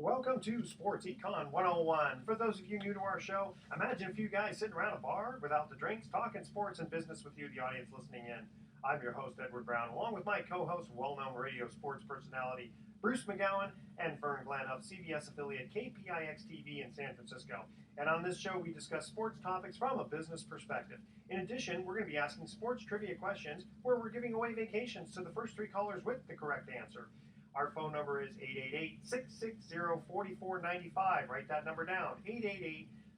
Welcome to Sports Econ 101. For those of you new to our show, imagine a few guys sitting around a bar without the drinks, talking sports and business with you, the audience listening in. I'm your host, Edward Brown, along with my co-host, well-known radio sports personality, Bruce McGowan, and Vern Glenn of CBS affiliate KPIX-TV in San Francisco. And on this show, we discuss sports topics from a business perspective. In addition, we're going to be asking sports trivia questions where we're giving away vacations to the first three callers with the correct answer. Our phone number is 888-660-4495. Write that number down,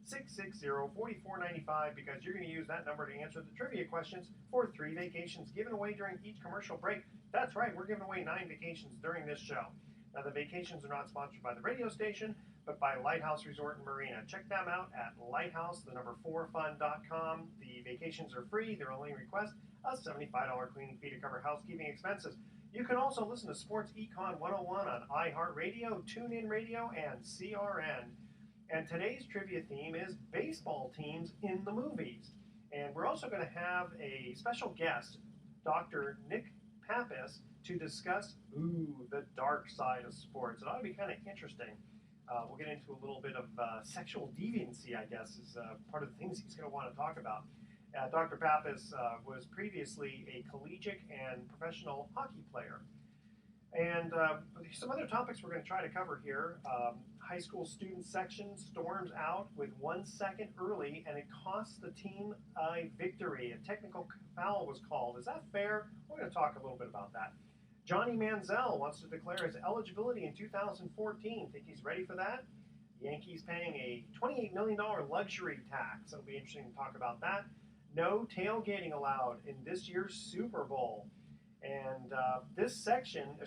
888-660-4495, because you're going to use that number to answer the trivia questions for 3 vacations given away during each commercial break. That's right, we're giving away 9 vacations during this show. Now, the vacations are not sponsored by the radio station, but by Lighthouse Resort and Marina. Check them out at lighthouse4fun.com. The vacations are free. Their only request, a $75 cleaning fee to cover housekeeping expenses. You can also listen to Sports Econ 101 on iHeartRadio, TuneIn Radio, and CRN. And today's trivia theme is baseball teams in the movies. And we're also going to have a special guest, Dr. Nick Pappas, to discuss, the dark side of sports. It ought to be kind of interesting. We'll get into a little bit of sexual deviancy, I guess, is part of the things he's going to want to talk about. Dr. Pappas was previously a collegiate and professional hockey player. And some other topics we're going to try to cover here. High school student section storms out with 1 second early, and it costs the team a victory. A technical foul was called. Is that fair? We're going to talk a little bit about that. Johnny Manziel wants to declare his eligibility in 2014. Think he's ready for that? Yankees paying a $28 million luxury tax. It'll be interesting to talk about that. No tailgating allowed in this year's Super Bowl. And this segment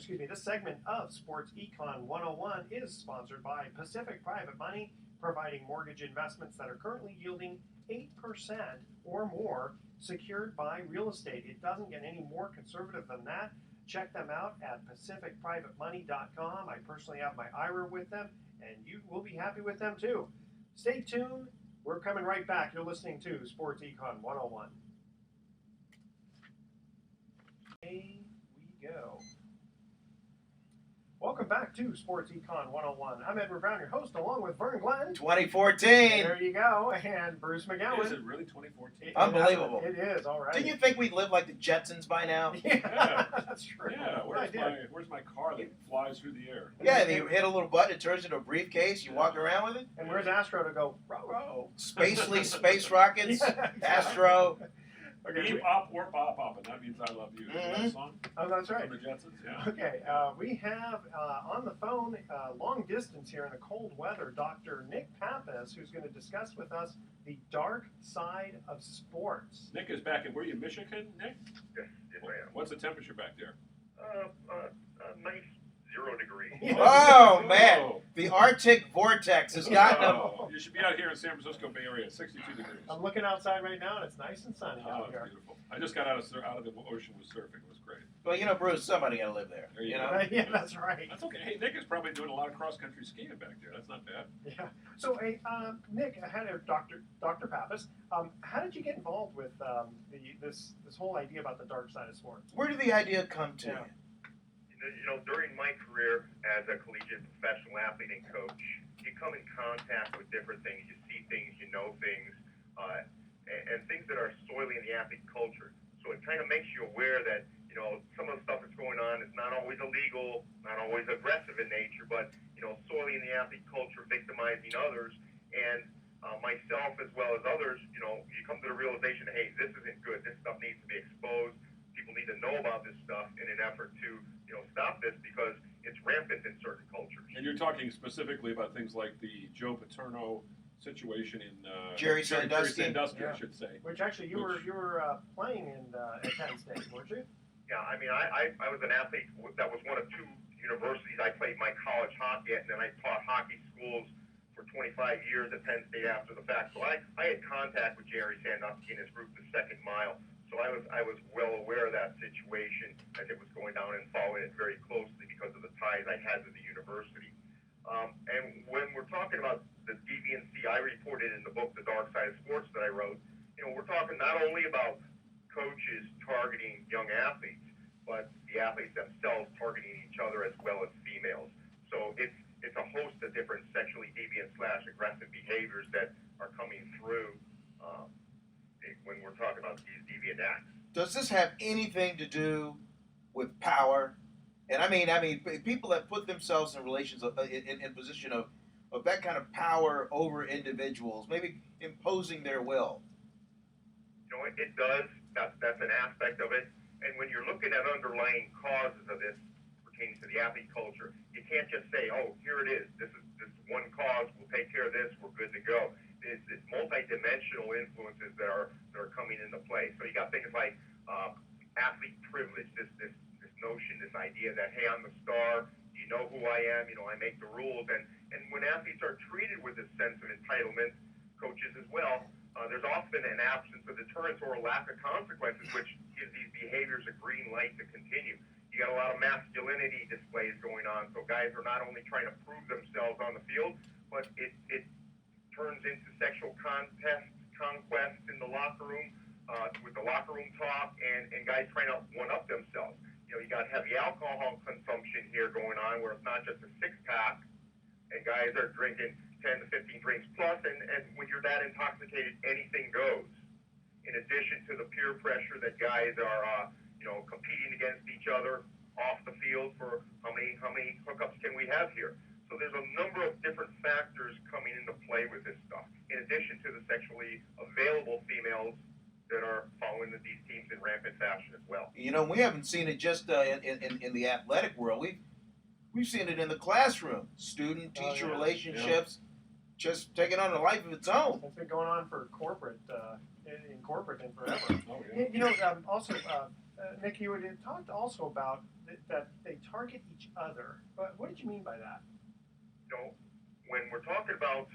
of Sports Econ 101 is sponsored by Pacific Private Money, providing mortgage investments that are currently yielding 8% or more, secured by real estate. It doesn't get any more conservative than that. Check them out at pacificprivatemoney.com. I personally have my IRA with them, and you will be happy with them too. Stay tuned. We're coming right back. You're listening to Sports Econ 101. Away we go. Welcome back to Sports Econ 101. I'm Edward Brown, your host, along with Vern Glenn. 2014. There you go. And Bruce McGowan. Is it really 2014? Unbelievable. It is, all right. Didn't you think we'd live like the Jetsons by now? Yeah, that's true. Yeah, where's my car that flies through the air? Yeah, you hit a little button, it turns into a briefcase, you walk around with it. And where's Astro to go, row? Spacely space rockets, Yeah, exactly. Astro. Okay. Beep up or pop up, and that means I love you. Is that song? Oh, that's right. From the Jetsons? Yeah. Okay, we have on the phone, long distance here in the cold weather, Dr. Nick Pappas, who's going to discuss with us the dark side of sports. Nick is back in, were you, Michigan, Nick? Yes, I am. What's the temperature back there? Nice 0 degrees. Oh, man. Whoa. The Arctic vortex has gotten them. Oh, you should be out here in San Francisco Bay Area, 62 degrees. I'm looking outside right now, and it's nice and sunny Oh, out it's here. beautiful. I just got out of the ocean with surfing. It was great. Well, you know, Bruce, somebody got to live there. There you know? go. Yeah, that's right. That's okay. Hey, Nick is probably doing a lot of cross-country skiing back there. That's not bad. Yeah. So, hey, Nick, I had a Dr. Pappas. How did you get involved with this whole idea about the dark side of sports? Where did the idea come to? Yeah. During my career as a collegiate professional athlete and coach, you come in contact with different things. You see things, you know things, and things that are soiling the athlete culture. So it kind of makes you aware that, some of the stuff that's going on is not always illegal, not always aggressive in nature, but, soiling the athlete culture, victimizing others. And myself as well as others, you come to the realization that, hey, this isn't good. This stuff needs to be exposed. People need to know about this stuff in an effort to, stop this because it's rampant in certain cultures. And you're talking specifically about things like the Joe Paterno situation in Jerry Sandusky. I should say. Which actually you were playing in at Penn State, weren't you? Yeah, I mean, I was an athlete that was one of 2 universities I played my college hockey at, and then I taught hockey schools for 25 years at Penn State after the fact. So I had contact with Jerry Sandusky and his group, the Second Mile. So I was well aware of that situation as it was going down and following it very closely because of the ties I had with the university. And when we're talking about the deviancy I reported in the book, The Dark Side of Sports, that I wrote, we're talking not only about coaches targeting young athletes, but the athletes themselves targeting each other as well as females. So it's a host of different sexually deviant / aggressive behaviors that are coming through when we're talking about these deviant acts. Does this have anything to do with power? And I mean, people that put themselves in relations in position of that kind of power over individuals, maybe imposing their will. You know, it does. That's an aspect of it. And when you're looking at underlying causes of this pertaining to the athlete culture, you can't just say, "Oh, here it is. This is one cause. We'll take care of this. We're good to go." It's multi-dimensional influences that are coming into play. So you got things like athlete privilege, this notion, this idea that, hey, I'm the star, you know who I am, you know, I make the rules. And when athletes are treated with this sense of entitlement, coaches as well, there's often an absence of deterrence or a lack of consequences, which gives these behaviors a green light to continue. You got a lot of masculinity displays going on, so guys are not only trying to prove themselves on the field, but it turns into sexual conquest in the locker room, with the locker room talk, and guys trying to one-up themselves. You know, you got heavy alcohol consumption here going on, where it's not just a six-pack, and guys are drinking 10 to 15 drinks plus, and when you're that intoxicated, anything goes. In addition to the peer pressure that guys are, competing against each other off the field for how many hookups can we have here. So there's a number of different factors coming into play with this stuff, in addition to the sexually available females that are following these teams in rampant fashion as well. You know, we haven't seen it just in the athletic world. We've seen it in the classroom. Student-teacher relationships just taking on a life of its own. It's been going on for corporate, in corporate and forever. Oh, yeah. You know, also, Nick, you had talked also about that they target each other. But what did you mean by that? You know, when we're talking about,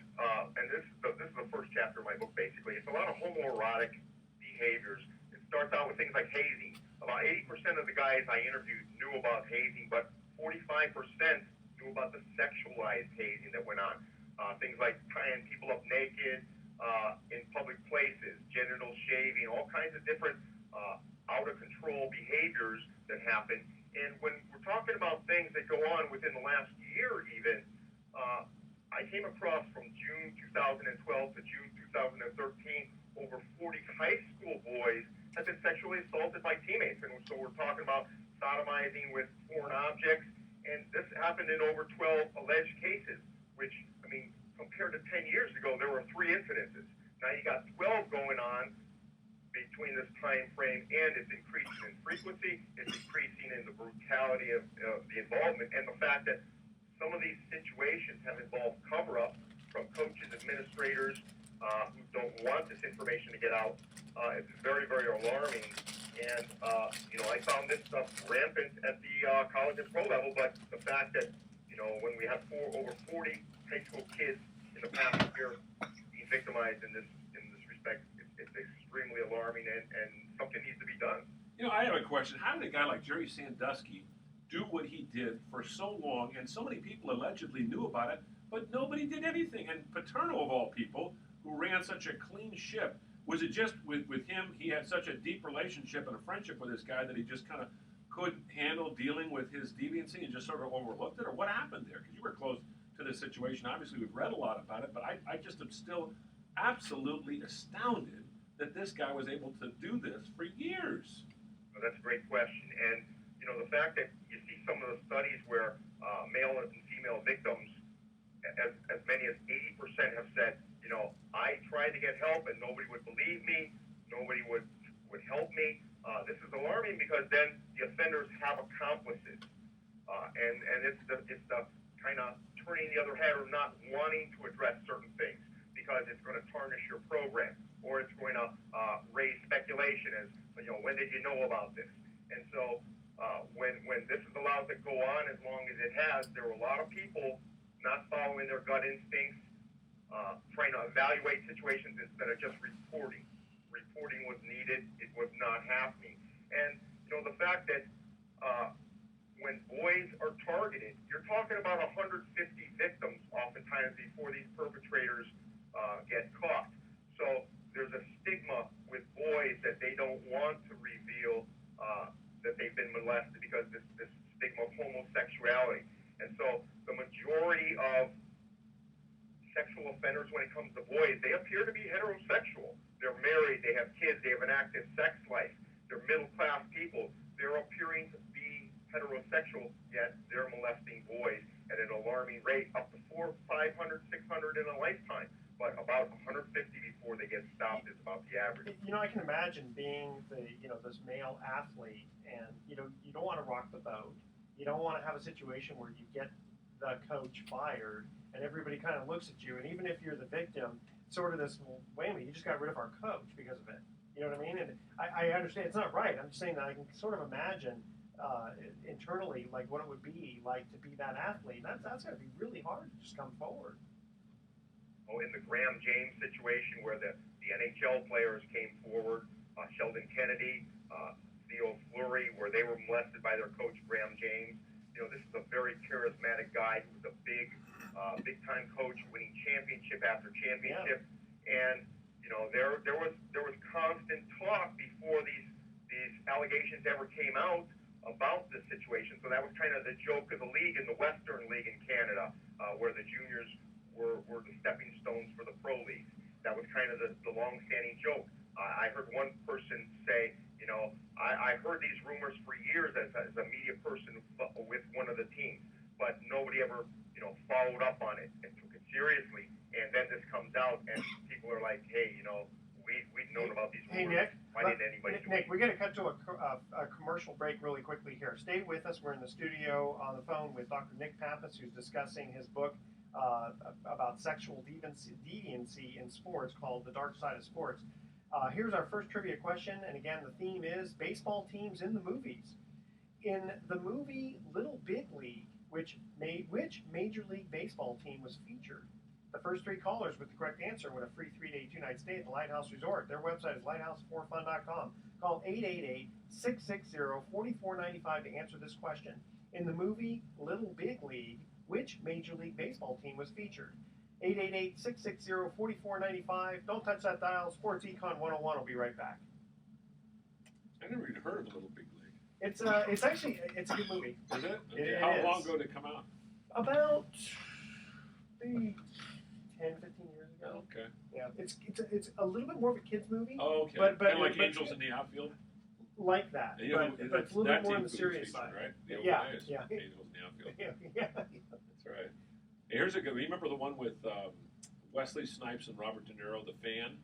and this is the first chapter of my book, basically, it's a lot of homoerotic behaviors. It starts out with things like hazing. About 80% of the guys I interviewed knew about hazing, but 45% knew about the sexualized hazing that went on. Things like tying people up naked in public places, genital shaving, all kinds of different out-of-control behaviors that happen. And when we're talking about things that go on within the last year even, I came across from June 2012 to June 2013, over 40 high school boys have been sexually assaulted by teammates. And so we're talking about sodomizing with foreign objects. And this happened in over 12 alleged cases, which, I mean, compared to 10 years ago, there were 3 incidences. Now you got 12 going on between this time frame, and it's increasing in frequency, it's increasing in the brutality of the involvement, and the fact that some of these situations have involved cover-up from coaches, administrators, who don't want this information to get out. It's very, very alarming. And, I found this stuff rampant at the college and pro level, but the fact that, when we have over 40 high school kids in the past year being victimized in this respect, it's extremely alarming, and something needs to be done. You know, I have a question. How did a guy like Jerry Sandusky do what he did for so long, and so many people allegedly knew about it, but nobody did anything? And Paterno, of all people, who ran such a clean ship, was it just with him, he had such a deep relationship and a friendship with this guy that he just kind of couldn't handle dealing with his deviancy and just sort of overlooked it? Or what happened there? Because you were close to this situation. Obviously, we've read a lot about it, but I just am still absolutely astounded that this guy was able to do this for years. Well, that's a great question. And, the fact that you see some of the studies where male and female victims, as many as 80% have said, I tried to get help and nobody would believe me, nobody would help me. This is alarming because then the offenders have accomplices. And it's the kind of turning the other head or not wanting to address certain things because it's going to tarnish your program or it's going to raise speculation as, when did you know about this? And so when this is allowed to go on as long as it has, there were a lot of people not following their gut instincts, trying to evaluate situations instead of just reporting. Reporting was needed. It was not happening. And, the fact that when boys are targeted, you're talking about 150 victims oftentimes before these perpetrators get caught. So there's a stigma with boys that they don't want to reveal that they've been molested because this stigma of homosexuality. And so the the majority of sexual offenders when it comes to boys, they appear to be heterosexual. They're married, they have kids, they have an active sex life. They're middle-class people. They're appearing to be heterosexual, yet they're molesting boys at an alarming rate, up to 400, 500, 600 in a lifetime. But about 150 before they get stopped is about the average. I can imagine being this male athlete, and you don't want to rock the boat. You don't want to have a situation where you get the coach fired and everybody kind of looks at you, and even if you're the victim, sort of this, well, wait a minute, you just got rid of our coach because of it. You know what I mean? And I understand it's not right. I'm just saying that I can sort of imagine internally like what it would be like to be that athlete. And that's going to be really hard to just come forward. In the Graham James situation where the NHL players came forward, Sheldon Kennedy, Theo Fleury, where they were molested by their coach, Graham James. This is a very charismatic guy who was a big-time coach, winning championship after championship. Yeah. And, there was constant talk before these allegations ever came out about this situation. So that was kind of the joke of the league in the Western League in Canada, where the juniors were the stepping stones for the pro leagues. That was kind of the long-standing joke. I heard one person say, I heard these rumors for years as a media person with one of the teams, but nobody ever, followed up on it and took it seriously. And then this comes out, and people are like, hey, we've known about these rumors. Hey, Nick. Why didn't anybody do it? Nick, we're going to cut to a commercial break really quickly here. Stay with us. We're in the studio on the phone with Dr. Nick Pappas, who's discussing his book about sexual deviancy in sports called The Dark Side of Sports. Here's our first trivia question, and again, the theme is baseball teams in the movies. In the movie Little Big League, which Major League Baseball team was featured? The first three callers with the correct answer win a free 3-day, 2-night stay at the Lighthouse Resort. Their website is lighthouse4fun.com. Call 888-660-4495 to answer this question. In the movie Little Big League, which Major League Baseball team was featured? 888-660-4495. Don't touch that dial. Sports Econ 101 will be right back. I never even heard of Little Big League. It's actually a good movie. Is it? Okay. It How is. long ago did it come out? About maybe 10, 15 years ago. Okay. Yeah, it's a little bit more of a kids movie. Oh, okay. But kind of like Angels in the Outfield? Like that. But it's a little bit more on the serious side. Right? The Yeah. Angels in the Outfield. Yeah. That's right. Hey, here's a good. Remember the one with Wesley Snipes and Robert De Niro, The Fan?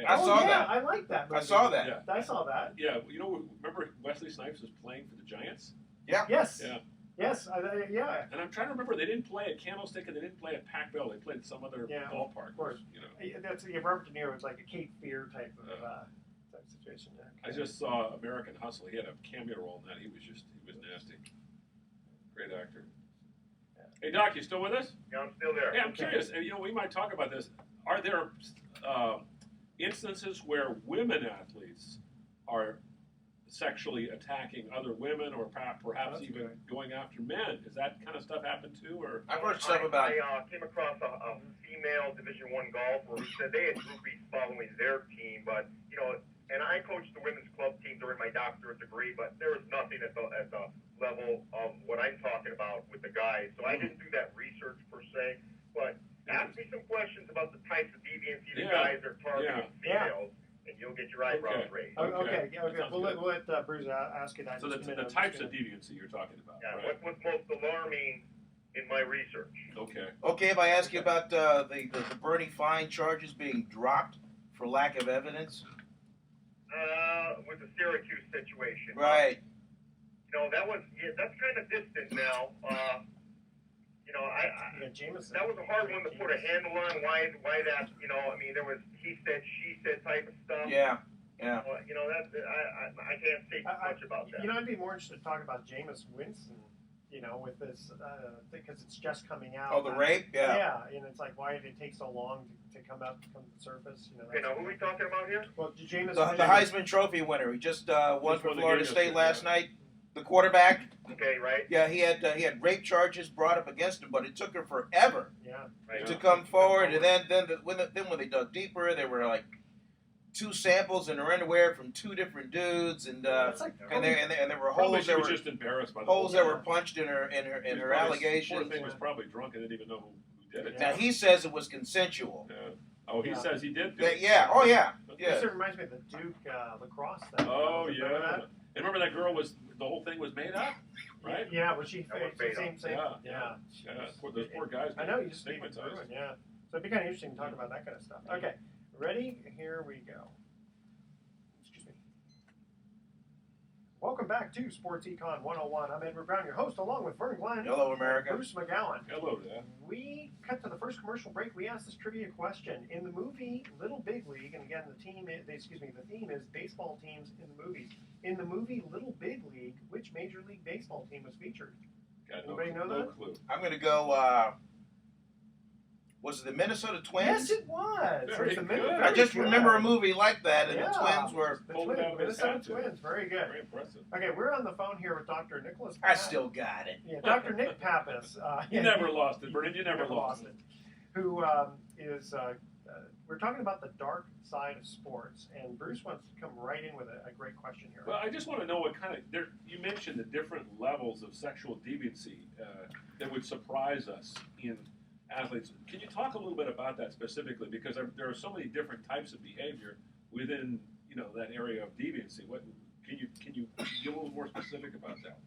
I saw yeah, that. I like that movie. I saw that. Yeah. I saw that. Yeah, remember Wesley Snipes was playing for the Giants? Yeah. Yes. Yeah. Yes. Yeah. And I'm trying to remember, they didn't play at Candlestick and they didn't play at Pac Bell. They played some other ballpark. Of course. That's Robert De Niro. It's like a Cape Fear type of situation. Okay. I just saw American Hustle. He had a cameo role in that. He was nasty. Great actor. Yeah. Hey, Doc, you still with us? Yeah, I'm still there. Yeah, I'm curious. And, we might talk about this. Are there instances where women athletes are sexually attacking other women, or perhaps even going after men? Does that kind of stuff happen too? Or I've heard stuff about. I came across a female Division I golfer who said they had groupies following their team, but and I coached the women's club team during my doctorate degree, but there was nothing at the level of what I'm talking about with the guys. So I didn't do that research per se, but ask me some questions about the types of deviancy the guys are targeting females. And you'll get your eyebrows raised. Okay. We'll let Bruce ask you that. So the types of deviancy you're talking about. Yeah. Right? What was most alarming in my research? Okay. Okay, if I ask you about the Bernie Fine charges being dropped for lack of evidence? With the Syracuse situation. Right. That's kind of distant now. Jameson. That was a hard one to put a handle on. Why that? There was he said, she said type of stuff. Yeah. That I can't say much about that. I'd be more interested in talking about Jameis Winston. With this because it's just coming out. Oh, the rape. Yeah. Yeah, and it's like, why did it take so long to come to the surface? Okay, now who are we talking about here? Well, Jameis. The Heisman Trophy winner. He just won for Florida State last night. The quarterback. Okay, right. Yeah, he had rape charges brought up against him, but it took her forever to come forward. And then when they dug deeper, they were like, 2 samples in her underwear from 2 different dudes, and That's like there were Probably holes she that was were just embarrassed by the holes whole that thing. were punched in her She was her probably- allegations. Poor thing was probably drunk and didn't even know who did it. Now he says it was consensual. Yeah. Oh, he Yeah. says he did. That, yeah. Oh yeah. This Yeah. reminds me of the Duke lacrosse thing. Oh Remember yeah. that? And remember that girl was the whole thing was made up, right? Yeah, was she That was made same up. same? Yeah. Yeah. Yeah. Those poor guys. I know you just stigmatized. ruined, yeah. So it'd be kind of interesting to talk about that kind of stuff. Okay, ready? Here we go. Excuse me. Welcome back to Sports Econ 101. I'm Edward Brown, your host, along with Vern Glenn. Hello, America. And Bruce McGowan. Hello there. We cut to the first commercial break. We asked this trivia question. In the movie Little Big League, and again, the theme is baseball teams in the movies. In the movie Little Big League, which Major League Baseball team was featured? Got Anybody know no that? clue. I'm gonna go. Was it the Minnesota Twins? Yes, it was. Very It's the good. Minnesota I just Twins. remember a movie like that, and Yeah. the Twins were. The Pulled it out of his Minnesota hat, too. Twins. Very good. Very impressive. Okay, we're on the phone here with Dr. Nicholas. I still got it. Yeah, Dr. Nick Pappas. You never lost it, Vernon. You never lost it. Who is? We're talking about the dark side of sports, and Bruce wants to come right in with a great question here. Well, I just want to know what kind of you mentioned the different levels of sexual deviancy that would surprise us in athletes. Can you talk a little bit about that specifically? Because there are so many different types of behavior within that area of deviancy. What can you get a little more specific about that?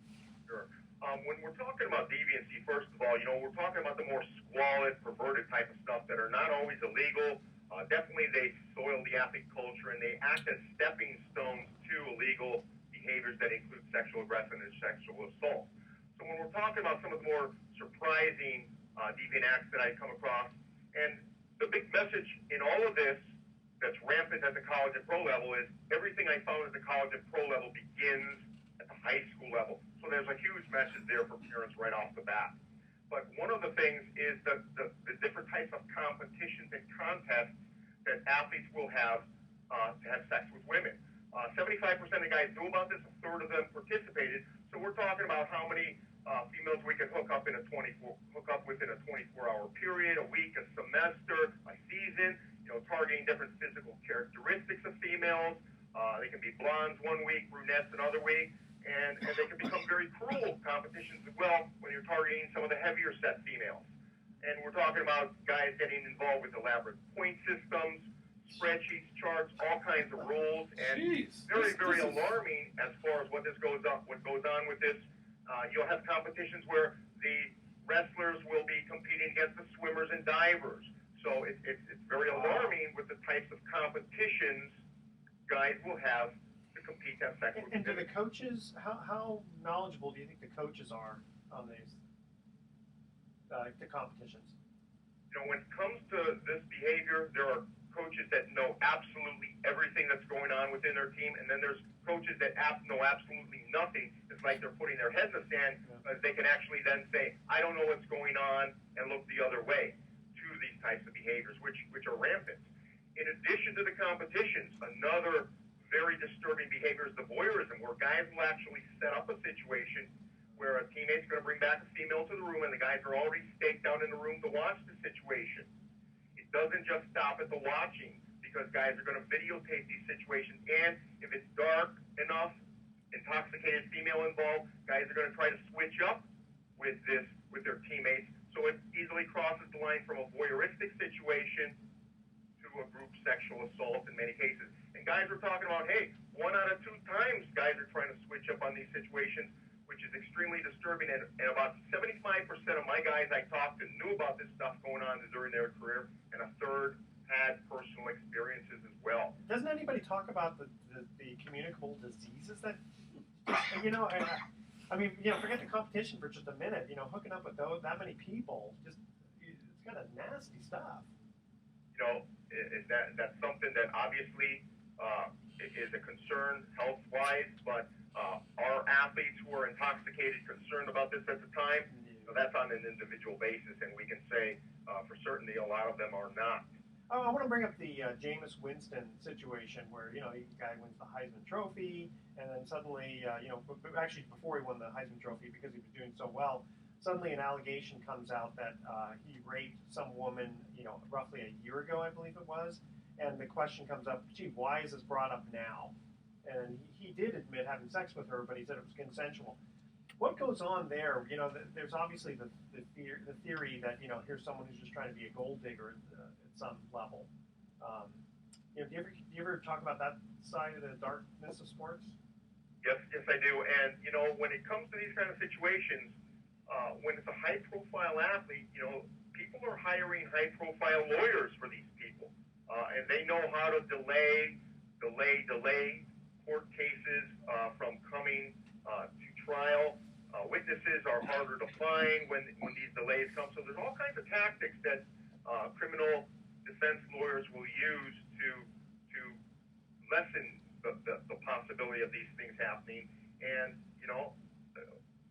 Sure. When we're talking about deviancy, first of all, we're talking about the more squalid, perverted type of stuff that are not always illegal. Definitely they soil the athlete culture and they act as stepping stones to illegal behaviors that include sexual aggression and sexual assault. So when we're talking about some of the more surprising deviant acts that I come across, and the big message in all of this that's rampant at the college and pro level is everything I found at the college and pro level begins at the high school level. So there's a huge message there for parents right off the bat. But one of the things is the different types of competitions and contests that athletes will have to have sex with women. 75% of guys knew about this, a third of them participated. So we're talking about how many females we can hook up within a 24-hour period, a week, a semester, a season. Targeting different physical characteristics of females. They can be blondes one week, brunettes another week. And they can become very cruel competitions as well when you're targeting some of the heavier set females. And we're talking about guys getting involved with elaborate point systems, spreadsheets, charts, all kinds of rules, and very alarming as far as what goes on with this. You'll have competitions where the wrestlers will be competing against the swimmers and divers. So it's very alarming with the types of competitions guys will have to compete at sex. And do the coaches, how knowledgeable do you think the coaches are on these the competitions? When it comes to this behavior, there are coaches that know absolutely everything that's going on within their team, and then there's coaches that know absolutely nothing. It's like they're putting their head in the sand, but they can actually then say, I don't know what's going on, and look the other way to these types of behaviors, which are rampant. In addition to the competitions, another very disturbing behavior is the voyeurism, where guys will actually set up a situation where a teammate's going to bring back a female to the room, and the guys are already staked out in the room to watch the situation. It doesn't just stop at the watching, because guys are going to videotape these situations, and if it's dark enough, intoxicated female involved, guys are going to try to switch up with their teammates, so it easily crosses the line from a voyeuristic situation to a group sexual assault in many cases. And guys are talking about, hey, 1 out of 2 times guys are trying to switch up on these situations, which is extremely disturbing. And about 75% of my guys I talked to knew about this stuff going on during their career, and a third had personal experiences as well. Doesn't anybody talk about the communicable diseases that, forget the competition for just a minute, hooking up with that many people, it's kind of nasty stuff. That's something that obviously is a concern health-wise, but are athletes who are intoxicated concerned about this at the time? That's on an individual basis, and we can say for certainty a lot of them are not. I want to bring up the Jameis Winston situation where, the guy wins the Heisman Trophy, and then suddenly, actually before he won the Heisman Trophy, because he was doing so well, suddenly an allegation comes out that he raped some woman, roughly a year ago, I believe it was. and the question comes up, gee, why is this brought up now? And he did admit having sex with her, but he said it was consensual. What goes on there? There's obviously the theory that here's someone who's just trying to be a gold digger at some level. Do you ever talk about that side of the darkness of sports? Yes, I do. And when it comes to these kind of situations, when it's a high-profile athlete, people are hiring high-profile lawyers for these people, and they know how to delay court cases from coming to trial. Witnesses are harder to find when these delays come. So there's all kinds of tactics that criminal defense lawyers will use to lessen the possibility of these things happening. And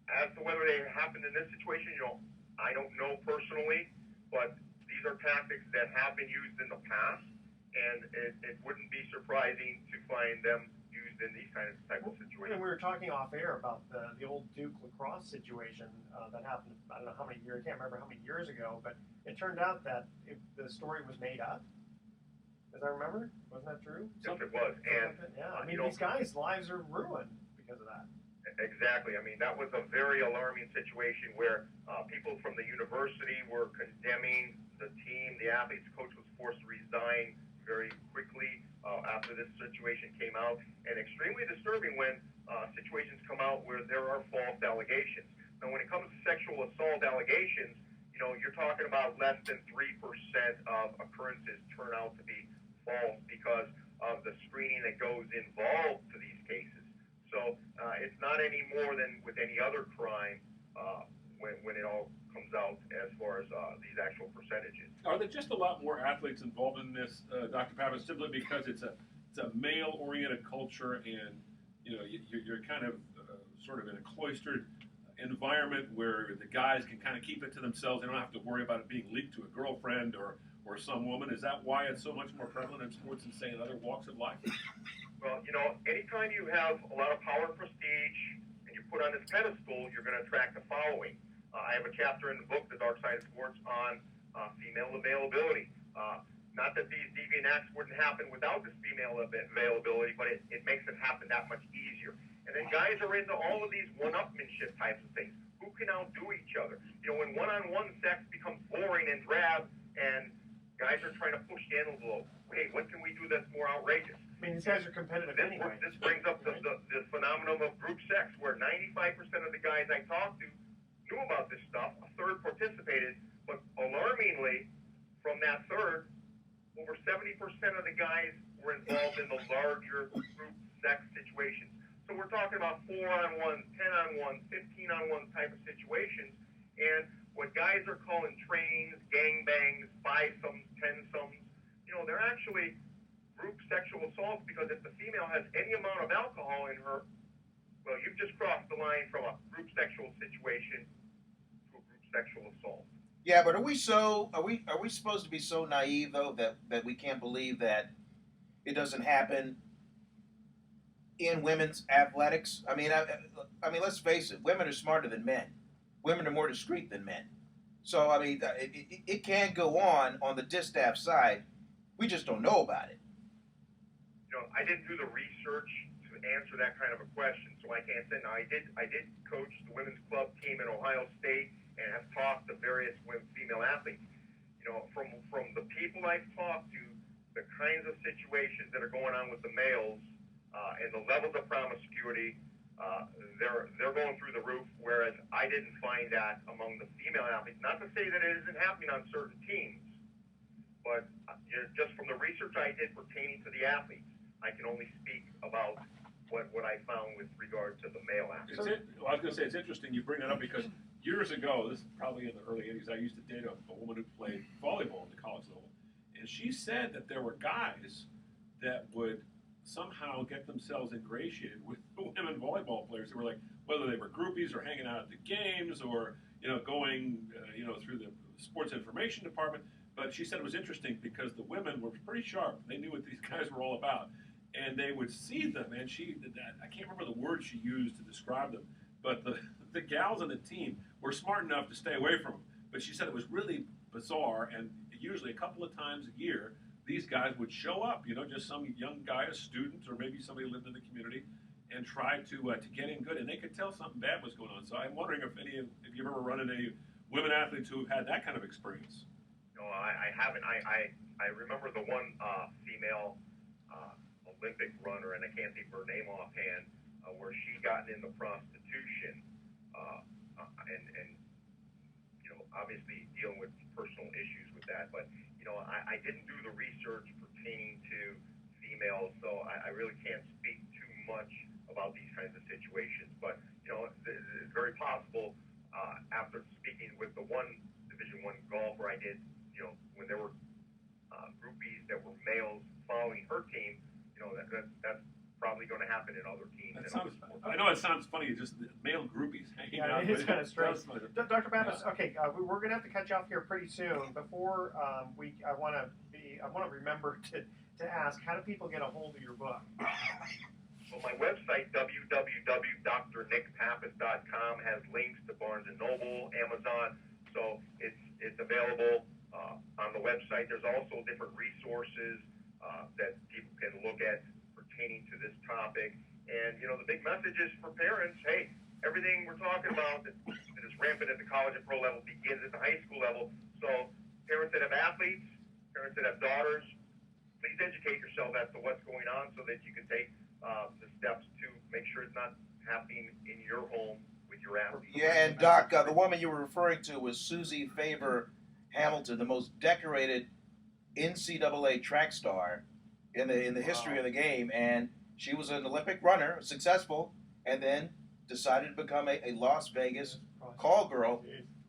as to whether they happened in this situation, I don't know personally, but these are tactics that have been used in the past, and it wouldn't be surprising to find them used in these type of situations. And we were talking off air about the old Duke lacrosse situation that happened, I don't know how many years, I can't remember how many years ago, but it turned out that the story was made up. As I remember, wasn't that true? Yes, it was. And yeah, I mean, these guys' lives are ruined because of that. Exactly. I mean, that was a very alarming situation where people from the university were condemning the team. The athlete's coach was forced to resign very quickly after this situation came out, and extremely disturbing when situations come out where there are false allegations. Now, when it comes to sexual assault allegations, you're talking about less than 3% of occurrences turn out to be false because of the screening that goes involved to these cases. So it's not any more than with any other crime when it all comes out as far as these actual percentages. Are there just a lot more athletes involved in this, Dr. Pappas, simply because it's a male-oriented culture, and you're kind of sort of in a cloistered environment where the guys can kind of keep it to themselves. They don't have to worry about it being leaked to a girlfriend or some woman. Is that why it's so much more prevalent in sports than, say, in other walks of life? Well, anytime you have a lot of power and prestige and you put on this pedestal, you're going to attract a following. I have a chapter in the book, The Dark Side of Sports, on female availability. Not that these deviant acts wouldn't happen without this female availability, but it makes it happen that much easier. And then guys are into all of these one-upmanship types of things. Who can outdo each other? When one-on-one sex becomes boring and drab, and guys are trying to push the envelope. Hey, what can we do that's more outrageous? I mean, these guys are competitive anyway. This brings up the phenomenon of group sex, where 95% of the guys I talked to knew about this stuff. A third participated, but alarmingly, from that third, over 70% of the guys were involved in the larger group sex situations. So we're talking about 4-on-1, 10-on-1, 15-on-1 type of situations, and what guys are calling trains, gangbangs, fivesomes, tensomes, they're actually group sexual assaults, because if the female has any amount of alcohol in her, well, you've just crossed the line from a group sexual situation to a group sexual assault. Yeah, but are we supposed to be so naive though that we can't believe that it doesn't happen in women's athletics? I mean, let's face it, women are smarter than men. Women are more discreet than men. So, I mean, it can go on the distaff side. We just don't know about it. I didn't do the research to answer that kind of a question, so I can't say. Now, I did coach the women's club team at Ohio State and have talked to various female athletes. From the people I've talked to, the kinds of situations that are going on with the males and the levels of promiscuity, they're going through the roof, whereas I didn't find that among the female athletes. Not to say that it isn't happening on certain teams, but just from the research I did pertaining to the athletes, I can only speak about what I found with regard to the male athletes. I was going to say, it's interesting you bring that up, because years ago, this is probably in the early 80s, I used to date a woman who played volleyball at the college level, and she said that there were guys that would somehow get themselves ingratiated with the women volleyball players who were like, whether they were groupies or hanging out at the games or going through the sports information department. But she said it was interesting because the women were pretty sharp. They knew what these guys were all about, and they would see them. And I can't remember the word she used to describe them, but the gals on the team were smart enough to stay away from them. But she said it was really bizarre, and usually a couple of times a year, these guys would show up, just some young guy, a student, or maybe somebody who lived in the community, and try to get in good, and they could tell something bad was going on. So I'm wondering if you've ever run into women athletes who have had that kind of experience. No, I haven't. I remember the one female Olympic runner, and I can't think of her name offhand, where she got into prostitution, and obviously dealing with personal issues with that. But I didn't do the research pertaining to females, so I really can't speak too much about these kinds of situations. But it's very possible. After speaking with the one Division I golfer I did, when there were groupies that were males following her team, that's probably going to happen in other teams. I know it sounds funny, just male groupies hanging out. It is kind of strange. Dr. Pappas, Yeah. okay, we're going to have to cut you off here pretty soon. Before I want to remember to ask, how do people get a hold of your book? Well, my website, www.drnickpappas.com, has links to Barnes & Noble, Amazon, so it's available on the website. There's also different resources that people can look at pertaining to this topic. And, the big message is for parents, hey, everything we're talking about that is rampant at the college and pro level begins at the high school level. So parents that have athletes, parents that have daughters, please educate yourself as to what's going on so that you can take the steps to make sure it's not happening in your home with your athlete. Yeah, and Doc, the woman you were referring to was Susie Favor Hamilton, the most decorated NCAA track star in the history of the game, and she was an Olympic runner, successful, and then decided to become a Las Vegas call girl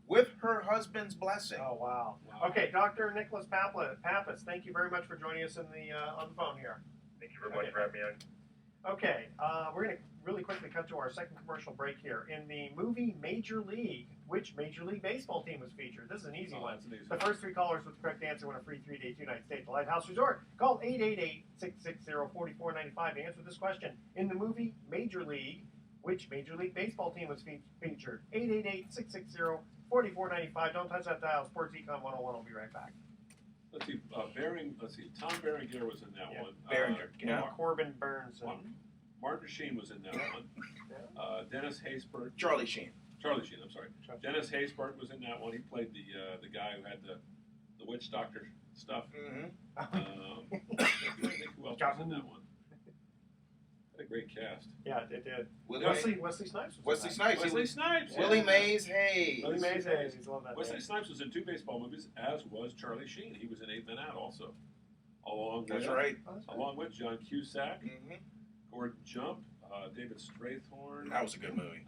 with her husband's blessing. Oh, wow. Okay, Dr. Nicholas Pappas, thank you very much for joining us on the phone here. Thank you very much for having me on. Okay, we're going to really quickly cut to our second commercial break here. In the movie Major League, which Major League Baseball team was featured? This is an easy one. That's an easy The first three callers with the correct answer win a free 3-day, 2-night stay at the Lighthouse Resort. Call 888-660-4495 to answer this question. In the movie Major League, which Major League Baseball team was featured? 888-660-4495. Don't touch that dial. Sports Econ 101. I'll be right back. Let's see, Tom Berenger was in that one. Berenger, Corbin Burns. Martin Sheen was in that one. Dennis Haysbert. Charlie Sheen, I'm sorry. Dennis Haysbert was in that one. He played the guy who had the witch doctor stuff. Mm-hmm. Who else was in that one? Had a great cast. Yeah, it did. Wesley Snipes. Wesley Snipes. Wesley Snipes. Willie Mays Hayes. Willie Mays Hayes. He's love that. Wesley Snipes was in 2 baseball movies, as was Charlie Sheen. He was in 8 Men Out also. That's right. Along with John Cusack, Mm-hmm. Gordon Jump, David Strathorn. That was a good movie.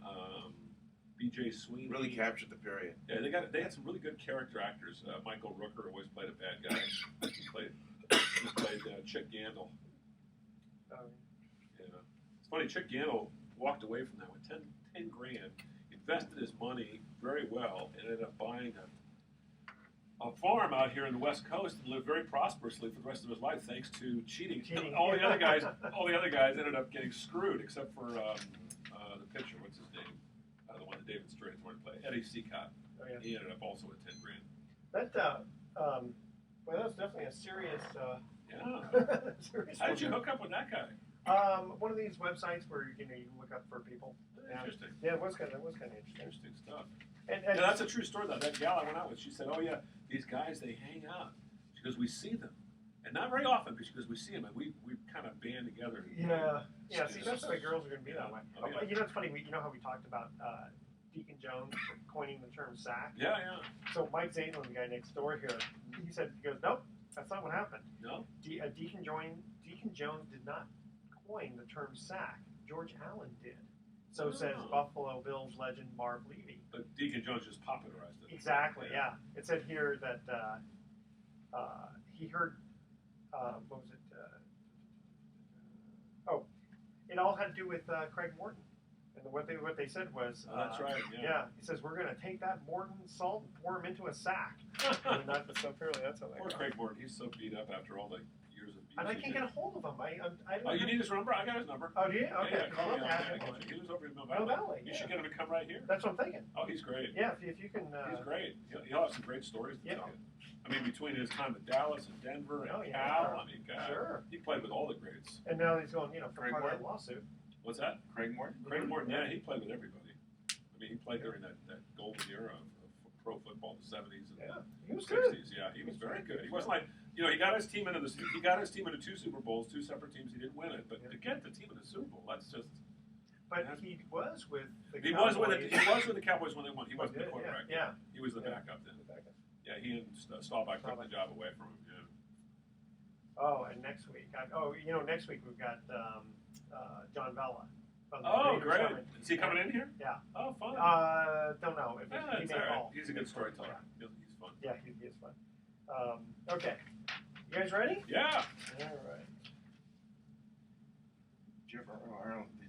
B.J. Sweeney. Really captured the period. Yeah, they had some really good character actors. Michael Rooker always played a bad guy. He played Chick Gandil. It's funny, Chick Gandil walked away from that with 10 grand, invested his money very well, and ended up buying a farm out here in the West Coast and lived very prosperously for the rest of his life thanks to cheating. All the other guys ended up getting screwed except for the pitcher. What's his name? The one that David Strathorn played, Eddie Seacott. Oh, yeah. He ended up also with 10 grand. That was definitely a serious. Serious. How did you hook up with that guy? One of these websites where you can look up for people. Interesting. Yeah, it was kind of interesting. Interesting stuff. And yeah, that's a true story though. That gal I went out with, she said, "Oh yeah, these guys they hang out." She goes, "We see them, and not very often, but she goes, we see them, and we kind of band together." Yeah. See, that's the way girls are going to be that way. Oh, yeah. It's funny. You know how we talked about Deacon Jones coining the term sack? Yeah. So Mike Zaidlin, the guy next door here, he goes, "Nope, that's not what happened. No. Deacon Jones did not coin the term sack. George Allen did. So says Buffalo Bills legend Marv Levy. But Deacon Jones just popularized it. Exactly, yeah. It said here that he heard, what was it? It all had to do with Craig Morton. And what they said was, that's right, yeah. He says, we're going to take that Morton salt and pour him into a sack. And that's so clearly, that's how that Poor goes. Craig Morton, he's so beat up after all the years of And I can't get a hold of him. I Oh, you need his number? I got his number. Oh, do you? Okay. Yeah, call me. Okay. He lives over in Mill Mill Valley. Valley, You yeah. should get him to come right here. That's what I'm thinking. Oh, he's great. Yeah, if you can. He's great. He'll have some great stories to tell you. I mean, between his time at Dallas and Denver and Cal, I mean, God, sure. he played with all the greats. And now he's going, for Craig part of Morton? that lawsuit. What's that? Craig Morton? Craig Morton, yeah, he played with everybody. I mean, he played during that golden era of pro football, the 70s and He was 60s. good. Yeah, he was very good. He wasn't like, he got his team into two Super Bowls, two separate teams. He didn't win it, but to get the team in the Super Bowl, that's just. But he was with the He Cowboys. was with the Cowboys when they won. He wasn't the quarterback. Yeah. He was the backup then. Yeah, he and Staubach took the job away from him. Yeah. Oh, and next week. Next week we've got John Bella. Oh, great. Is he coming in here? Yeah. Oh, fun. Don't know. If he may call. He's a good storyteller. Yeah. He's fun. Yeah, he is fun. Okay. You guys ready? Yeah. All right. You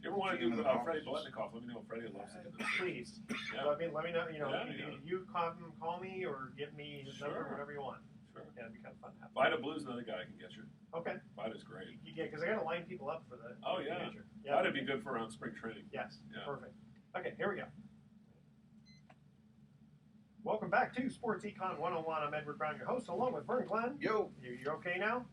ever want to do Freddie Biletnikoff? Let me know if Freddie loves it. Please. Yeah. Let me know. Yeah. You call me or give me his number, whatever you want. Sure. Yeah, it'd be kind of fun to have. Vida Blue's another guy I can get you. Okay. Vida's great. Yeah, because I got to line people up for the. Oh, the yeah. future. Yeah. Vida'd be good for around spring training. Yes. Yeah. Perfect. Okay, here we go. Welcome back to Sports Econ 101. I'm Edward Brown, your host, along with Vern Glenn. Yo. You okay now?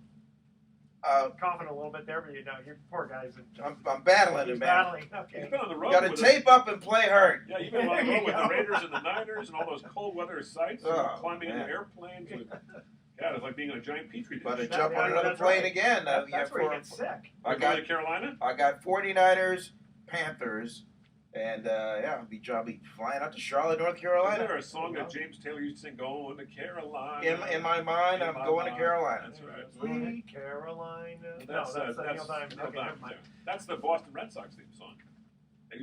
Coughing a little bit there, but you poor guys. I'm battling He's it, man. battling. Okay. He's been on the road. Got to with tape up and play hurt. Yeah, you've been on the road with the Raiders and the Niners and all those cold weather sites, climbing into airplanes. Yeah, it's like being on a giant petri dish. But to jump on another plane again. That's where you get sick. I got to Carolina. I got 49ers, Panthers, and I'll be flying out to Charlotte, North Carolina. Is there a song that James Taylor used to sing, "Going to Carolina"? In my mind, I'm going to Carolina. That's right. Sweet Carolina. That's Neil Diamond. Neil Okay, Diamond, never mind. That's the Boston Red Sox theme song.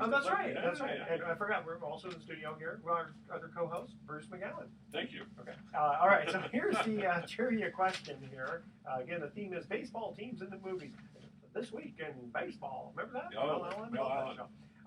Oh, that's right. Yeah, That's right. yeah. And I forgot, we're also in the studio here with our other co-host, Bruce McGowan. Thank you. Okay. All right. So here's the trivia question here. Again, the theme is baseball teams in the movies. This week in baseball. Remember that? Oh, Mel Allen.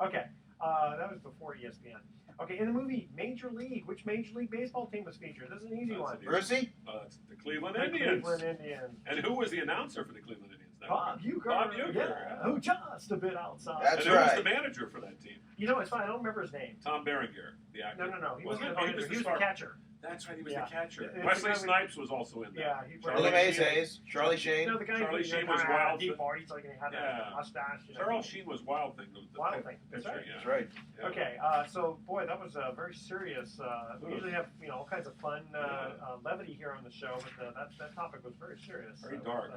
Okay. That was before ESPN. Okay. In the movie Major League, which Major League Baseball team was featured? This is an easy one. Brucey? That's the Cleveland The Indians. Cleveland Indians. And who was the announcer for the Cleveland Indians? Bob Uecker. Bob Uecker. Yeah, who just a bit outside. That's and who was right. the manager for that team? It's fine. I don't remember his name. Tom Berenger, the actor. No. He wasn't Wasn't it? the Oh, manager. He was the star. catcher. That's right, he was Yeah. the catcher. It's Wesley the guy Snipes was also in there. Yeah. Willie Mays Hayes, Charlie Sheen. No, the guy Charlie who Sheen was wild. Deep voice, like he had Yeah. a mustache. Charles Sheen was Wild Thing. The Wild Thing. That's pitcher, right. yeah. That's right. Yeah. Okay, so boy, that was very serious. We usually have all kinds of fun levity here on the show, but that topic was very serious. Very dark.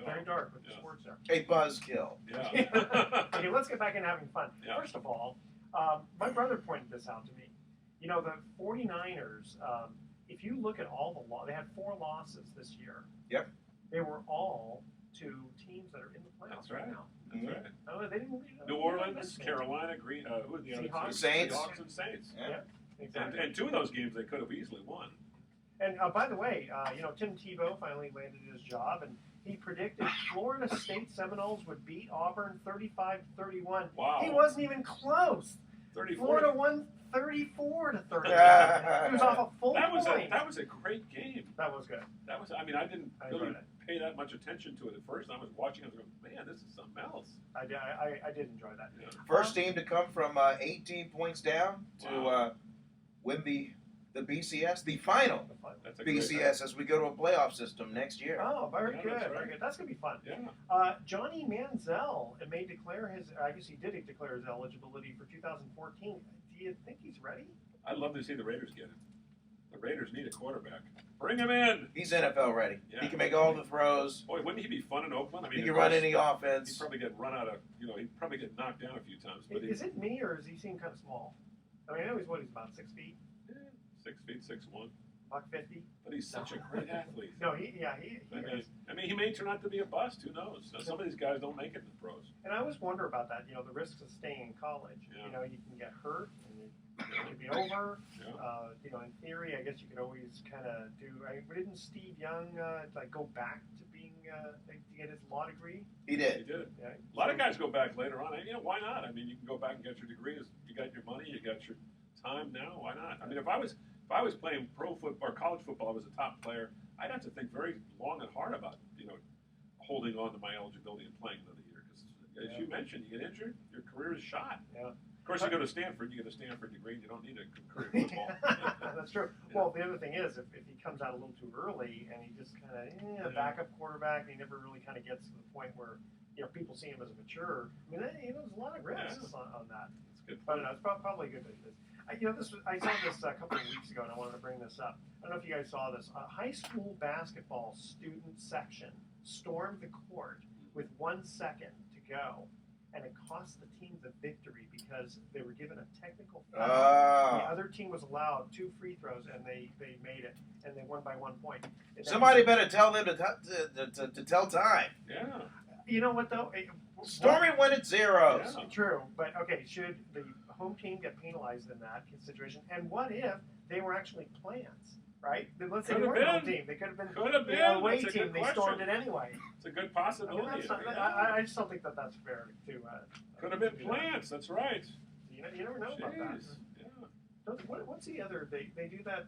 Very dark with the Yeah. sports there. A buzzkill. Yeah. Okay, let's get back into having fun. Yeah. First of all, my brother pointed this out to me. The 49ers, if you look at all the they had 4 losses this year. Yep. They were all to teams that are in the playoffs That's right. now. That's Mhm. right. No, they didn't. New Orleans, Carolina, Green. Who are the other Seahawks. two? Saints. Seahawks and Saints. Yeah. Exactly. And 2 of those games they could have easily won. And by the way, Tim Tebow finally landed his job, and he predicted Florida State Seminoles would beat Auburn 35-31. Wow. He wasn't even close. 34. Florida won 34-30. Yeah. He was off a full That was point. that was a great game. That was good. That was. I mean, I didn't I really enjoyed it. pay that much attention to it at first. I was watching it and going, man, this is something else. I did enjoy that. Yeah. First team to come from 18 points down to win the BCS, the final That's a great BCS as we go to a playoff system next year. Oh, very Yeah, good. that's Very right. good. That's going to be fun. Yeah. Johnny Manziel may declare I guess he did declare his eligibility for 2014. Do you think he's ready? I'd love to see the Raiders get him. The Raiders need a quarterback. Bring him in. He's NFL ready. Yeah. He can make all the throws. Boy, wouldn't he be fun in Oakland? I mean, He can of run course, any He'd offense. probably get run out of. He'd probably get knocked down a few times. But Is it me, or does he seem kind of small? I mean, I know he's about 6 feet, 6 feet, 6'1". $150. But he's such a great athlete. No, he is. I mean, he may turn out to be a bust. Who knows? Some of these guys don't make it in the pros. And I always wonder about that. The risks of staying in college. Yeah. You can get hurt, and it could be over. Yeah. In theory, I guess you could always kind of do. Didn't Steve Young go back to being to get his law degree? He He did. did it. Yeah. A lot of guys go back later on. Why not? I mean, you can go back and get your degree. You got your money. You got your time now. Why not? I mean, if I was playing pro football or college football, I was a top player. I'd have to think very long and hard about holding on to my eligibility and playing another year. Because as you mentioned, you get injured, your career is shot. Yeah. Of course, you go to Stanford, you get a Stanford degree, and you don't need a career in football. That's true. Well, the other thing is, if he comes out a little too early and he just kind of backup quarterback, and he never really kind of gets to the point where people see him as a mature. I mean, there's a lot of risks on that. That's good. But it's probably good. I saw this a couple of weeks ago, and I wanted to bring this up. I don't know if you guys saw this. A high school basketball student section stormed the court with 1 second to go, and it cost the team the victory because they were given a technical foul. The other team was allowed 2 free throws, and they made it, and they won by 1 point. Somebody better tell them to tell time. Yeah. You know what, though? Stormy went at zeros. Yeah. True, but okay, should the home team get penalized in that situation? And what if they were actually plants, right? Let's say they weren't a home team. They could have been the away team. They stormed it anyway. It's a good possibility. I just don't think that's fair to. Could have been plants. That's right. You never know about that. Yeah. What's the other? They do that.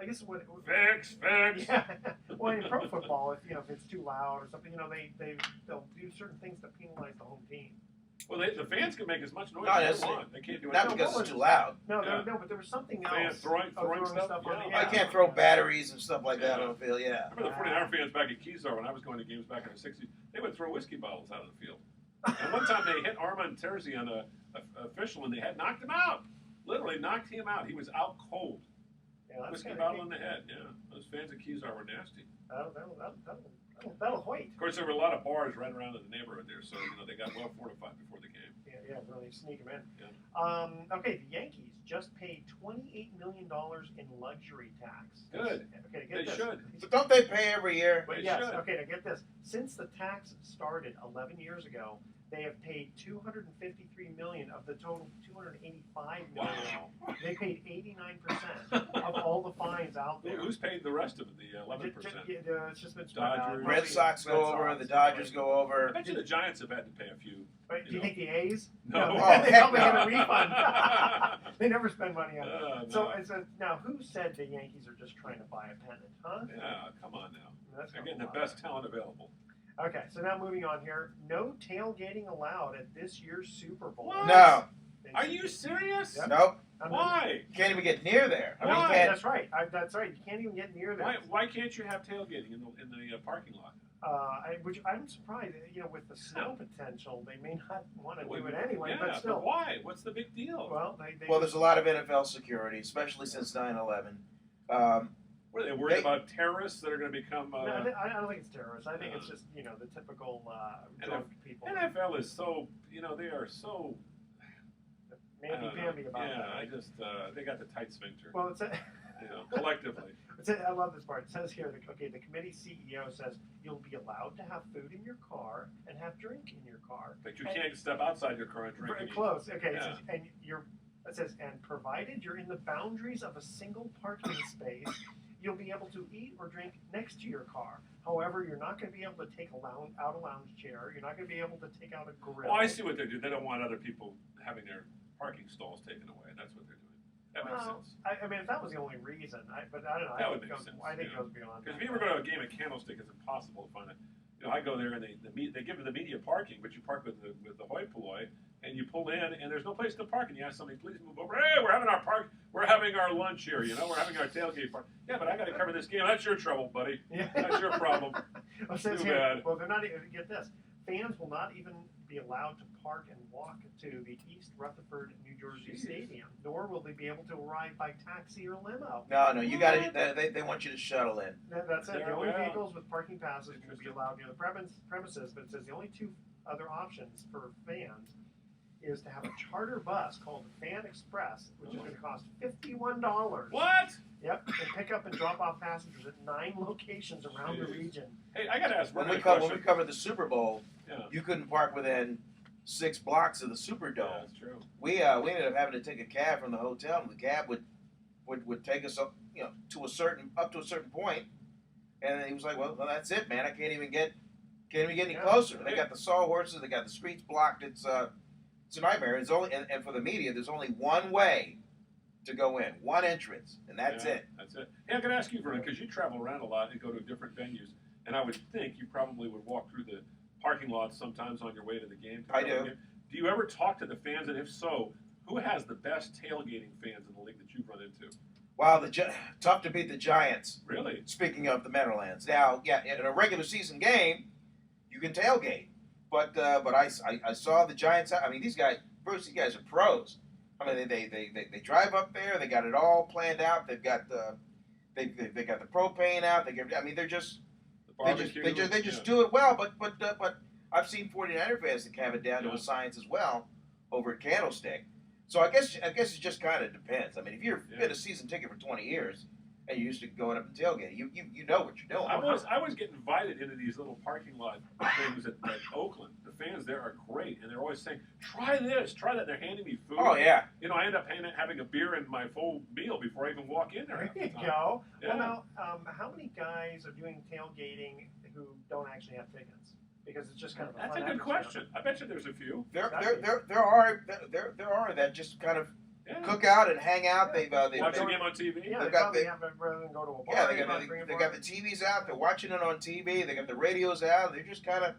I guess what. Fix. Yeah. Well, in pro football, if it's too loud or something, they'll do certain things to penalize the home team. Well, the fans can make as much noise as they want. They can't do Not anything. because it's too loud. No, but there was something else. Fans throwing stuff on the I can't throw batteries and stuff like that on the field. Yeah. I remember the 49er fans back at Keysar when I was going to games back in the 60s. They would throw whiskey bottles out of the field. And one time they hit Armand Terzi on a official, and they had knocked him out. Literally knocked him out. He was out cold. Yeah, Whiskey bottle in the head. Yeah, those fans at Keysar were nasty. That'll hoit. Of course, there were a lot of bars right around in the neighborhood there, so they got well fortified before the game. Yeah, really sneak them in. Yeah. Okay, the Yankees just paid $28 million in luxury tax. Good. Okay, They should. So don't they pay every year? They Yes. should. Okay, now get this. Since the tax started 11 years ago, they have paid $253 million of the total $285 million. Wow. They paid 89% of all the fines out there. Who's paid the rest of it? The 11%. It's just been spread out. Dodgers. Red Sox go over, the Dodgers go I over. bet you the Giants have had to pay a few. But do you think the A's? No. They probably get a refund. They never spend money on that. No. So now, who said the Yankees are just trying to buy a pennant, huh? Yeah, come on now. That's They're getting the best talent available. Okay, so now moving on here. No tailgating allowed at this year's Super Bowl. What? No. Are you serious? Yep. Nope. Why? Can't even get near there. I mean, you Why? can't. That's right. That's right. You can't even get near there. Why can't you have tailgating in the parking lot? Which I'm surprised. With the snow potential, they may not want to do it anyway. Yeah, but still, why? What's the big deal? Well, There's a lot of NFL security, especially since 9/11. What are they worried about terrorists that are going to become? No, I don't think it's terrorists. I think it's just the typical drunk people. NFL is so they are so mamby-pamby about that. Yeah, they got the tight sphincter. Well, it's collectively. I love this part. It says here, the committee CEO says you'll be allowed to have food in your car and have drink in your car. But you can't step outside your car and drink. Very close. Okay. Yeah. It says, and provided you're in the boundaries of a single parking space, you'll be able to eat or drink next to your car. However, you're not going to be able to take out a lounge chair. You're not going to be able to take out a grill. Oh, I see what they do. They don't want other people having their parking stalls taken away. That's what they're doing. That makes sense. I mean, if that was the only reason, but I don't know. That would make sense. I think it goes beyond. Because if you ever go to a game of Candlestick, it's impossible to find it. I go there and they give you the media parking, but you park with the hoi polloi, and you pull in, and there's no place to park, and you ask somebody, please move over. Hey, we're having our lunch here. We're having our tailgate party. Yeah, but I got to cover this game. That's your trouble, buddy. Yeah. That's your problem. Too bad. Well, they're not even. Get this. Fans will not even be allowed to park and walk to the East Rutherford, New Jersey Stadium, nor will they be able to arrive by taxi or limo. No, you got to. They want you to shuttle in. That's it. The only Yeah. vehicles with parking passes will be allowed near the premises, but it says the only two other options for fans is to have a charter bus called the Fan Express, which is going to cost $51. What? Yep, and pick up and drop off passengers at 9 locations around the region. Hey, I got to ask When one we question. covered the Super Bowl, Yeah. you couldn't park within 6 blocks of the Superdome. Yeah, that's true. We ended up having to take a cab from the hotel, and the cab would take us up to a certain point, and then he was like, well, that's it, man. I can't even get any closer. They got the sawhorses, they got the streets blocked. It's a nightmare. It's only and for the media, there's only one way to go in, one entrance, and that's it. That's it. Hey, I got to ask you, Vernon, because you travel around a lot and go to different venues. and I would think you probably would walk through the parking lots sometimes on your way to the game. I do. Do you ever talk to the fans, and if so, who has the best tailgating fans in the league that you've run into? Wow, tough to beat the Giants. Really? Speaking of the Meadowlands, now, yeah, in a regular season game, you can tailgate, but I saw the Giants. I mean, these guys, Bruce, these guys are pros. I mean, they drive up there. They got it all planned out. They've got the they got the propane out. They're just they just do it well. But I've seen 49er fans that have it down to a science as well over at Candlestick. So I guess it just kind of depends. I mean, if you've been a season ticket for 20 years and you're used to going up and tailgating, you know what you're doing. I always get invited into these little parking lot things at Oakland. The fans there are great, and they're always saying, "Try this, try that." They're handing me food. Oh yeah. You know, I end up having a beer and my full meal before I even walk in there. There you go. Yeah. Well, now, how many guys are doing tailgating who don't actually have tickets? Because it's just kind of a That's fun a good atmosphere. question. I bet you there's a few. There are that just kind of cook out and hang out. They've Watch the game on TV. Yeah, They've they got probably have it rather than go to a bar. yeah, they got the TVs out. They're watching it on TV. They got the radios out. They're just kind of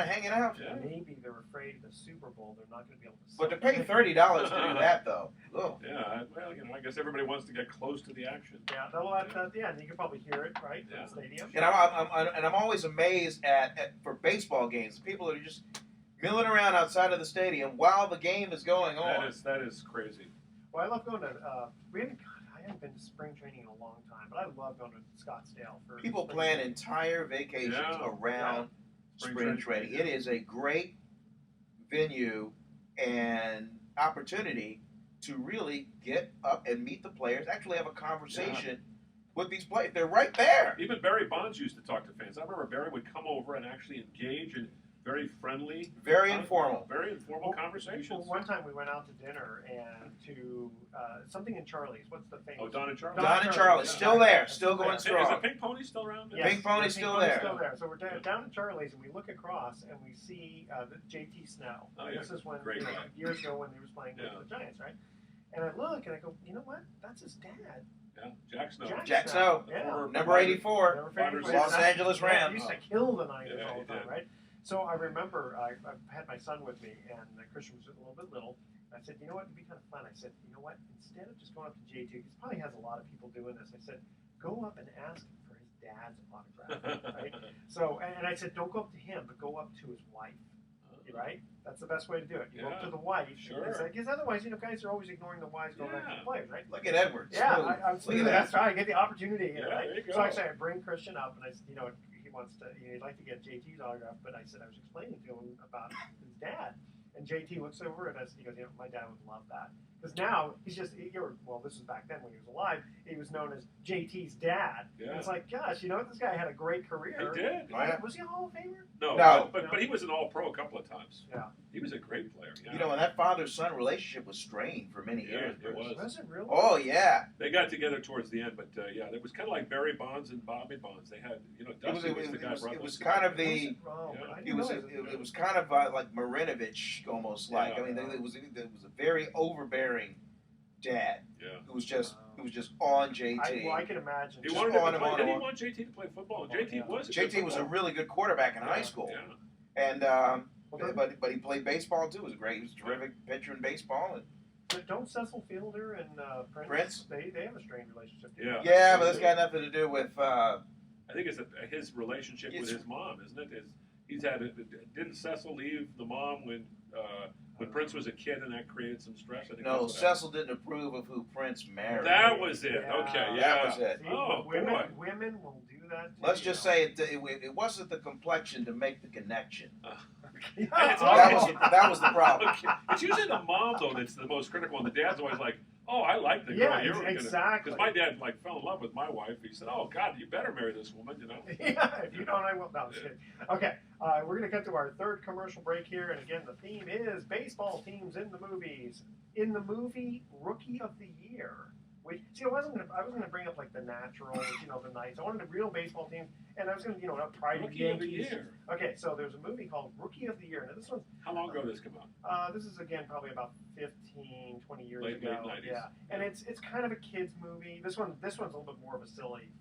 hanging out. Yeah. Maybe they're afraid of the Super Bowl. They're not going to be able to. But to pay $30 to do that, though, Yeah, well, you know, I guess everybody wants to get close to the action. Yeah, and you can probably hear it right in the stadium. and I'm always amazed at for baseball games, people that are just milling around outside of the stadium while the game is going on. That is crazy. Well, I love going to. I haven't been to spring training in a long time, but I love going to Scottsdale for. People spring plan training. entire vacations around spring training. training. It is a great venue and opportunity to really get up and meet the players, actually have a conversation with these players. They're right there. Even Barry Bonds used to talk to fans. I remember Barry would come over and actually engage in very friendly, Very informal. conversations. Well, one time we went out to dinner and to something in Charlie's. What's the famous? Oh, Don and Charlie. Don and Charlie, still there, still going Is strong. the Pink Pony still around? Yes, Pink Pony's the still Pony's there. Still there. So we're down at Charlie's and we look across and we see the JT Snow. Oh, yeah. This is when Great guy. years ago when he was playing with the Giants, right? And I look and I go, you know what? That's his dad. Yeah, Jack Snow. Jack Snow. Yeah. Number 84. Never forget Los that. Angeles Yeah, Rams. he used to kill the Niners Yeah, all the he time, did. right? So I remember I had my son with me, and Christian was a little bit little. I said, you know what, it'd be kind of fun. I said, you know what, instead of just going up to JT, he probably has a lot of people doing this. I said, go up and ask him for his dad's autograph, right? So, and I said, don't go up to him, but go up to his wife, right? That's the best way to do it. You go up to the wife. Sure. Because otherwise, guys are always ignoring the wives going after the players, right? Look at Edwards. Yeah, Smooth. I was Look thinking at that's right. I get the opportunity, Yeah, right? there you go. So actually, I bring Christian up, and I said, he wants to, he'd like to get JT's autograph, but I said I was explaining to him about his dad, and JT looks over at us, and he goes, my dad would love that. Because now, he's just, this is back then when he was alive, he was known as JT's dad. Yeah. And it's like, gosh, this guy had a great career. He did. Was he a Hall of Famer? No. But he was an All-Pro a couple of times. Yeah. He was a great player. Yeah. And that father-son relationship was strained for many years. It was. Was it really? Oh, yeah. They got together towards the end, but it was kind of like Barry Bonds and Bobby Bonds. They had, Dusty was the guy. It was kind of the. It was kind of like Marinovich, almost like. Yeah. I mean, it was a very overbearing dad. Yeah. Who was just on JT. I can imagine. He wanted to play. Did he want JT to play football? JT was. JT was a really good quarterback in high school. Yeah. And but he played baseball too. He was great. He was a terrific pitcher in baseball. But don't Cecil Fielder and Prince? They have a strained relationship. Too. Yeah, but that's got nothing to do with. I think it's his relationship with his mom, isn't it? Didn't Cecil leave the mom when Prince was a kid, and that created some stress? I think no, Cecil didn't approve of who Prince married. That was it. Yeah. Okay, yeah, that was it. See, Oh, boy. Women will do that. Too, Let's just say it wasn't the complexion to make the connection. Yeah. That was the problem. Okay. It's usually the mom though that's the most critical, and the dad's always like, "Oh, I like the girl." Yeah, exactly. Because my dad fell in love with my wife. He said, "Oh God, you better marry this woman," Yeah, if you don't, I will. No, I'm just kidding. Okay, we're going to cut to our third commercial break here, and again, the theme is baseball teams in the movies. In the movie Rookie of the Year. I wasn't gonna bring up like the Naturals, the Knights. I wanted a real baseball team, and I was gonna, pride Rookie Yankees. of the Year. Okay, so there's a movie called Rookie of the Year. Now this one's How long ago did this come out? this is again probably about 15, 20 years Late ago. 90s. Yeah, and it's kind of a kids movie. This one's a little bit more of a silly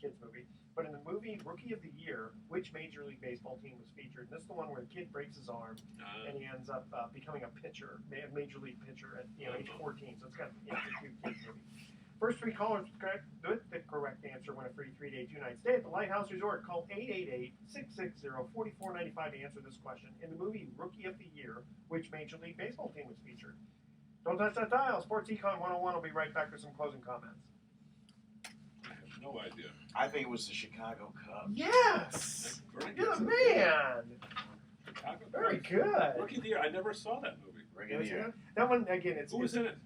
kids movie. But in the movie Rookie of the Year, which Major League Baseball team was featured? And this is the one where the kid breaks his arm and he ends up becoming a pitcher, a major league pitcher at age 14. So it's got it's a cute kids movie. First three callers with the correct answer win a free 3-day, 2-night stay at the Lighthouse Resort. Call 888-660-4495 to answer this question. In the movie Rookie of the Year, which Major League Baseball team was featured? Don't touch that dial. Sports Econ 101 will be right back with some closing comments. I have no idea. I think it was the Chicago Cubs. Yes! You're the man! Chicago Very Cubs. good. Rookie of the Year. I never saw that movie. Rookie of the Year. That one, again, it's... Who was in it?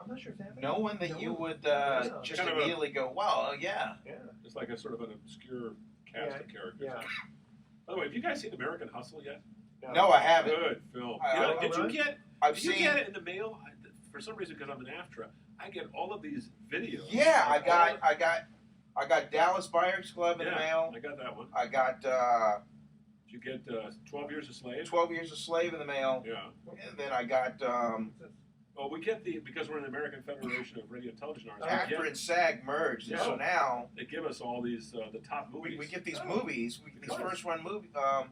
I'm not sure if that... No one that you would just Kind of immediately go, wow, yeah. Yeah. It's like a sort of an obscure cast of characters. Yeah. By the way, have you guys seen American Hustle yet? No, I haven't. Good film. I- Did you get? I've Did you seen. get it in the mail? For some reason, because I'm an AFTRA, I get all of these videos. Yeah, of I got Dallas Buyers Club in the mail. I got that one. I got Did you get 12 Years a Slave? 12 Years a Slave in the mail. Yeah. And then I got Oh, we get because we're in the American Federation of Radio and Television Artists. Actor and SAG merged. And so now they give us all these the top movies. we get these movies. These first run movies. God,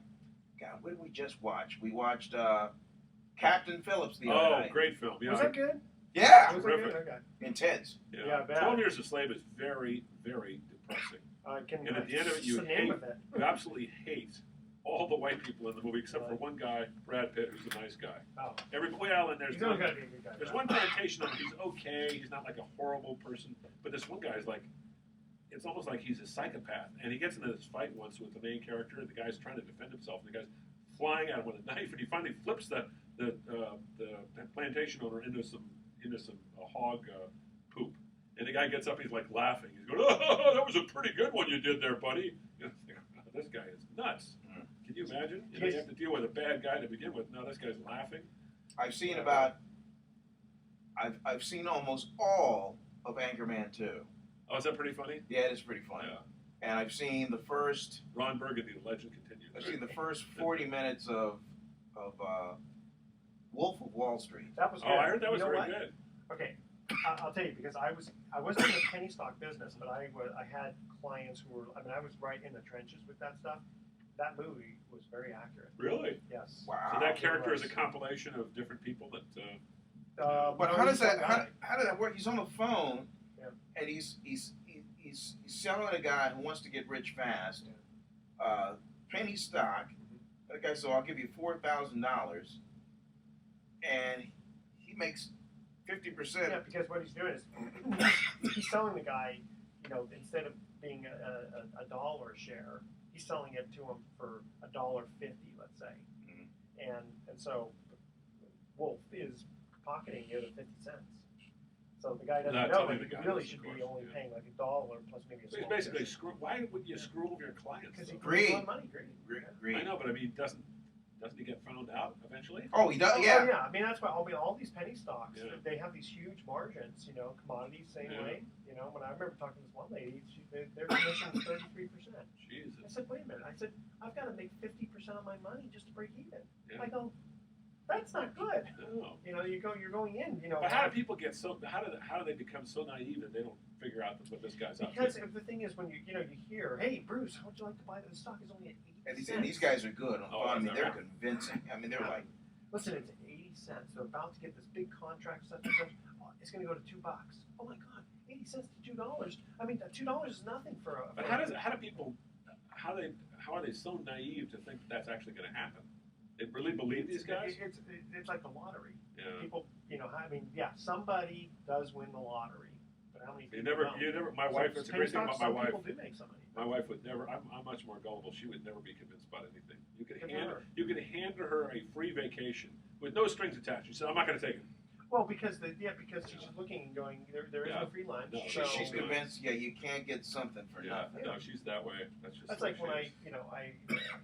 what did we just watch? We watched Captain Phillips the other night. Great film. Yeah. Was that good? Yeah. Was that good? Okay. Intense. Yeah, I bet. 12 Years a Slave is very, very depressing. And at the end of it, you the name hate, of it. you absolutely hate all the white people in the movie except for one guy, Brad Pitt, who's a nice guy. Oh. And there's He's always got to be a good guy. there's one plantation on him. He's okay. He's not like a horrible person. But this one guy is like, it's almost like he's a psychopath. And he gets into this fight once with the main character. And the guy's trying to defend himself. And the guy's flying at him with a knife. And he finally flips the plantation owner into some hog poop. And the guy gets up. He's like laughing. He's going, "Oh, that was a pretty good one you did there, buddy." You know, this guy is nuts. Can you imagine? You have to deal with a bad guy to begin with. Now this guy's laughing. I've seen I've seen almost all of Anchorman 2. Oh, is that pretty funny? Yeah, it is pretty funny. Yeah. And I've seen the first. Ron Burgundy, the legend continues. I've seen the first 40 minutes of Wolf of Wall Street. That was good. Oh, I heard that was You know very what? good. Okay, I'll tell you because I wasn't in the penny stock business, but I had clients who were. I mean, I was right in the trenches with that stuff. That movie was very accurate. Really? Yes. Wow. So that character is a compilation of different people that. But how does that how did that work? He's on the phone, Yeah. and he's selling a guy who wants to get rich fast. Penny stock. The guy said, "I'll give you $4,000," and he makes 50%. Yeah, because what he's doing is he's selling the guy, instead of being a dollar a share, he's selling it to him for $1.50, let's say, and so Wolf is pocketing the other 50 cents. So the guy doesn't Not know telling that the he guy really this, should of be course, only yeah. paying like $1 plus maybe a So he's small basically commission. why would you screw over your clients? Because he though? Greed. makes a lot of money. Greed. I know, but I mean, doesn't he get found out eventually? Oh, he does. Oh, Yeah. yeah. I mean, that's why all these penny stocks, Yeah. they have these huge margins. Commodities same Yeah. way. When I remember talking to this one lady, their commission was 33%. I Jesus. said, wait a minute. I said, I've got to make 50% of my money just to break even. Yeah. I go, that's not good. No. You're going in. But how do people get so? How do they become so naive that they don't figure out what this guy's up to? Because the thing is, when you hear, hey Bruce, how would you like to buy this stock? Is only at 80 cents. And these guys are good. Oh, I mean, is that they're right? convincing. I mean, they're like, Listen, it's 80 cents. They're about to get this big contract, such and such. Oh, it's going to go to $2. Oh my God, 80 cents to $2. I mean, $2 is nothing for a. But how are they so naive to think that's actually going to happen? They really believe these guys? It's like the lottery. Yeah. People, somebody does win the lottery, but how many You people don't? never. My wife. It's a great thing about my some wife. people do make some money. My wife would never. I'm much more gullible. She would never be convinced about anything. You could Good hand for her. hand her a free vacation with no strings attached. She said, "I'm not going to take it." Well, because she's looking and going, there is Yeah. no free lunch. No, so she's convinced. Yeah, you can't get something for Yeah, nothing. no, she's that way. That's that's the way like when she is.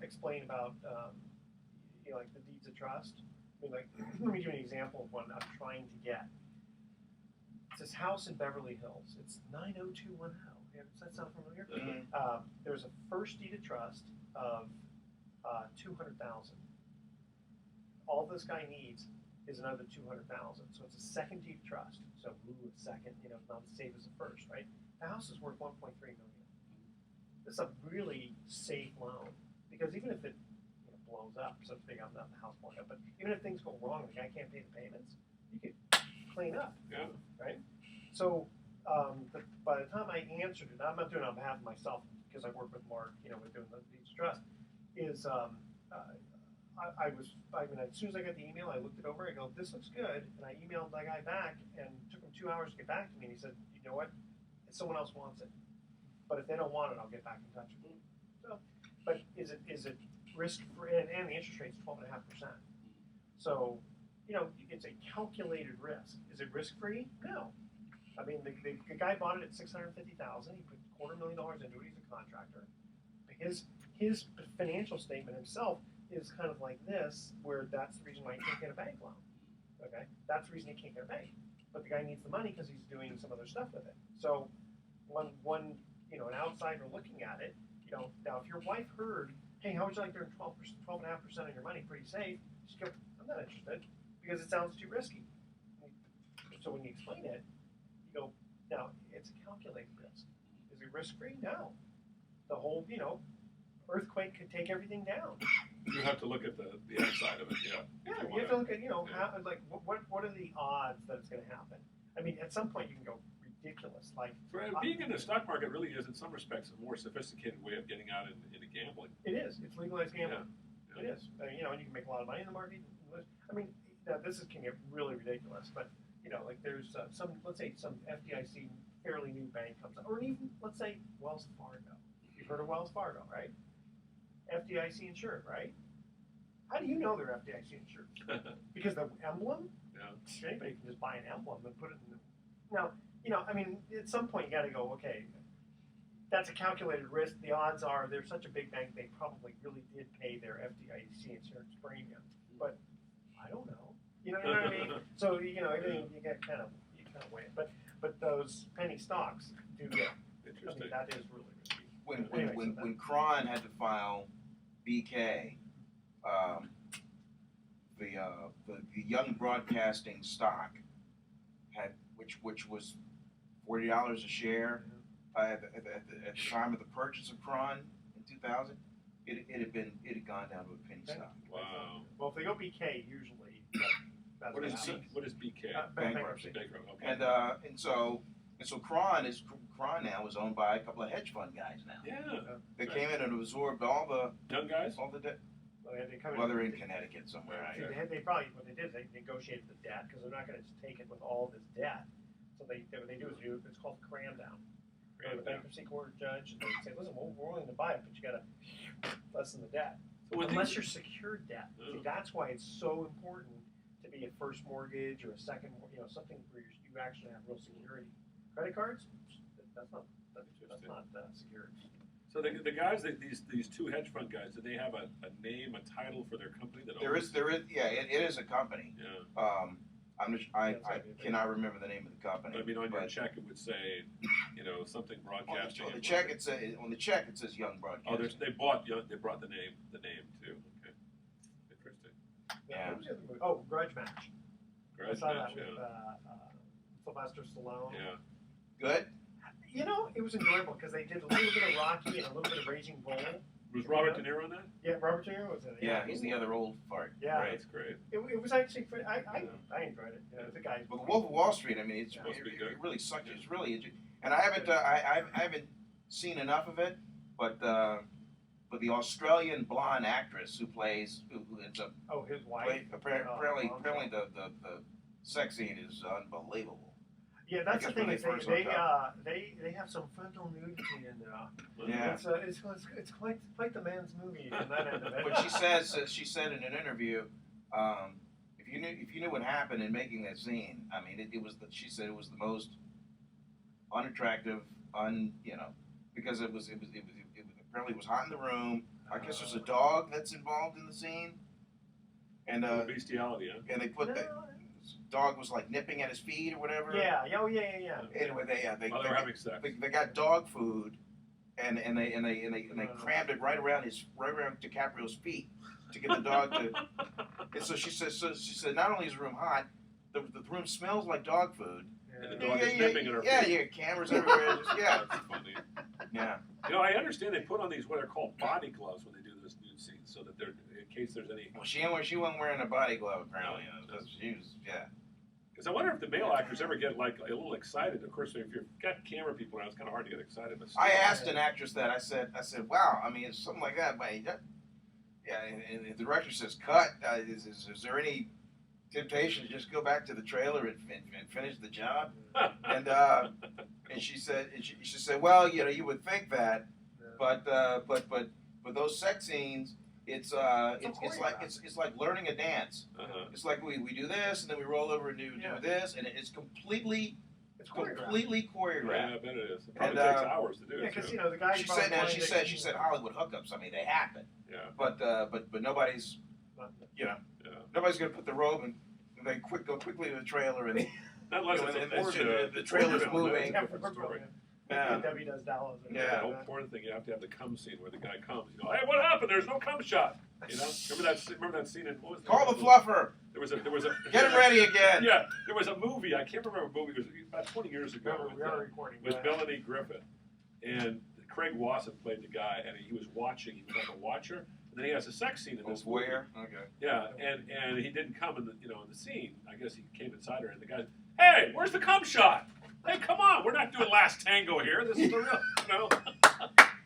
I explain about like the deeds of trust. I mean, like, let me give you an example of one I'm trying to get. It's this house in Beverly Hills. It's 90210. Does that sound familiar? Mhm. There's a first deed of trust of $200,000. All this guy needs is another 200,000. So it's a second deed trust. So second, not as safe as the first, right? The house is worth 1.3 million. This is a really safe loan because even if it blows up, so to speak, I'm not the house blowing up, but even if things go wrong, the guy can't pay the payments, you could clean up, Yeah. right? So by the time I answered it, I'm not doing it on behalf of myself because I work with Mark, with doing these trust, is as soon as I got the email, I looked it over. I go, this looks good, and I emailed that guy back, and it took him 2 hours to get back to me. And he said, you know what? If someone else wants it, but if they don't want it, I'll get back in touch with you. So, but is it risk free? And the interest rate's 12.5%. So, it's a calculated risk. Is it risk free? No. I mean, the guy bought it at $650,000. He put $250,000 into it. He's a contractor. His financial statement himself is kind of like this, where that's the reason why he can't get a bank loan. Okay, that's the reason he can't get a bank. But the guy needs the money because he's doing some other stuff with it. So, one an outsider looking at it, now if your wife heard, hey, how would you like to earn 12.5% of your money, pretty safe? She'd go, I'm not interested because it sounds too risky. So when you explain it, you go, now it's a calculated risk. Is it risk free? No. The whole, earthquake could take everything down. You have to look at the outside of it, yeah. Yeah, you have to look at, how, like, what are the odds that it's going to happen? I mean, at some point you can go ridiculous. Like, being in the stock market really is, in some respects, a more sophisticated way of getting out into gambling. It is. It's legalized gambling. Yeah. It is. And you can make a lot of money in the market. I mean, now can get really ridiculous, but like there's let's say some FDIC fairly new bank comes up, or even let's say Wells Fargo. You've heard of Wells Fargo, right? FDIC insured, right? How do you know they're FDIC insured? Because the emblem? Yeah. Anybody can just buy an emblem and put it in the... Now, I mean, at some point you got to go, okay, that's a calculated risk. The odds are they're such a big bank, they probably really did pay their FDIC insurance premium. But I don't know. You know what I mean? So, everything you kind of weigh it. But those penny stocks do get... Interesting. I mean, that is really risky. When Cron had to file BK, the Young Broadcasting stock which was $40 a share at the time of the purchase of Cron in 2000. It had gone down to a penny stock. Wow. Well, if they go BK, usually that's What is BK? Bankruptcy. Okay. And so Cron now is owned by a couple of hedge fund guys now. Yeah. They came in and absorbed all the Young guys? all the debt. Well, They're in Connecticut somewhere. They probably what they did is they negotiated the debt because they're not going to just take it with all this debt. So what they do is it's called cram down. Go to the bankruptcy court judge and they say, listen, we're willing to buy it, but you got to lessen the debt. So unless you're secured debt. See, that's why it's so important to be a first mortgage or a second, something where you actually have real security. Credit cards, that's not secured. So the guys, these two hedge fund guys, do they have a name, a title for their company? There is, it is a company. Yeah. I cannot remember the name of the company. I mean, on your check it would say, something broadcasting. On the check it says Young Broadcasting. Oh, they brought the name too. Okay, interesting. Yeah. What was the other movie? Oh, Grudge Match. Grudge I saw Match, that with Sylvester Stallone. Yeah. Good. It was enjoyable because they did a little bit of Rocky and a little bit of Raging Bull. Was Robert De Niro on that? Yeah, Robert De Niro was in it. Yeah, he's the other old fart. Yeah, right. That's great. It was actually I enjoyed it. The guy. But the Wolf of Wall Street, I mean, it really sucked. It's really, and I haven't seen enough of it, but the Australian blonde actress who ends up his wife. Apparently the sex scene is unbelievable. Yeah, that's the thing. They have some frontal nudity in there. Yeah. It's quite the man's movie from that end of it. But she said in an interview, if you knew what happened in making that scene, I mean, she said it was the most unattractive, because it apparently was hot in the room. I guess there's a dog that's involved in the scene, and bestiality, huh? and they put the dog was like nipping at his feet or whatever. Yeah. Anyway, they were having sex. They got dog food, and they crammed it right around DiCaprio's feet. to get the dog to. And so she said, not only is the room hot, the room smells like dog food. And the dog is nipping at her Yeah, feet. you got cameras everywhere. Yeah. That's funny. Yeah. You know, I understand they put on these what are called body gloves when they do those nude scenes, so that they're in case there's any. Well, she wasn't wearing a body glove apparently. She was, yeah. Because I wonder if the male actors ever get like a little excited. Of course, if you've got camera people around, it's kind of hard to get excited. But I asked an actress that. I said, wow. I mean, it's something like that. But yeah, and the director says, cut. Is there any temptation to just go back to the trailer and finish the job? And she said, well, you know, you would think that, but those sex scenes, it's like learning a dance. It's like we do this and then we roll over and do this, and it's completely choreographed. Yeah, I bet it is. It probably takes hours to do Yeah, it. because you know the guy. She said Hollywood hookups. I mean, they happen. Yeah. But nobody's, you know, nobody's gonna put the robe and they go quickly to the trailer and unless the trailer's moving. Yeah. Debbie does Dallas. Yeah, the whole porn thing. You have to have the cum scene where the guy comes. You know, hey, what happened? There's no cum shot. You know, remember that scene in what was the Call the fluffer. There was a Get him ready again. Yeah, there was a movie. I can't remember what movie. It was about 20 years ago. We are recording. With Melanie Griffith, and Craig Wasson played the guy, and he was watching. He was like a watcher, and then he has a sex scene in this movie. Where? Okay. Yeah, and he didn't come in the scene. I guess he came inside her, and the guy, hey, where's the cum shot? Hey, come on, we're not doing Last Tango here. This is the real,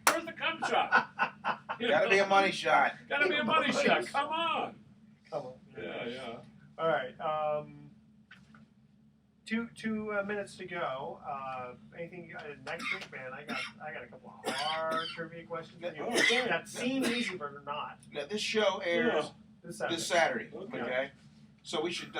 Where's the cum shot? Gotta be a money shot. Gotta be a money shot. Come on. Come on. Yeah. All right. 2 minutes to go. Anything next week, man? I got a couple of hard trivia questions. That seems easy, but they're not. Now this show airs this Saturday. Okay. So we should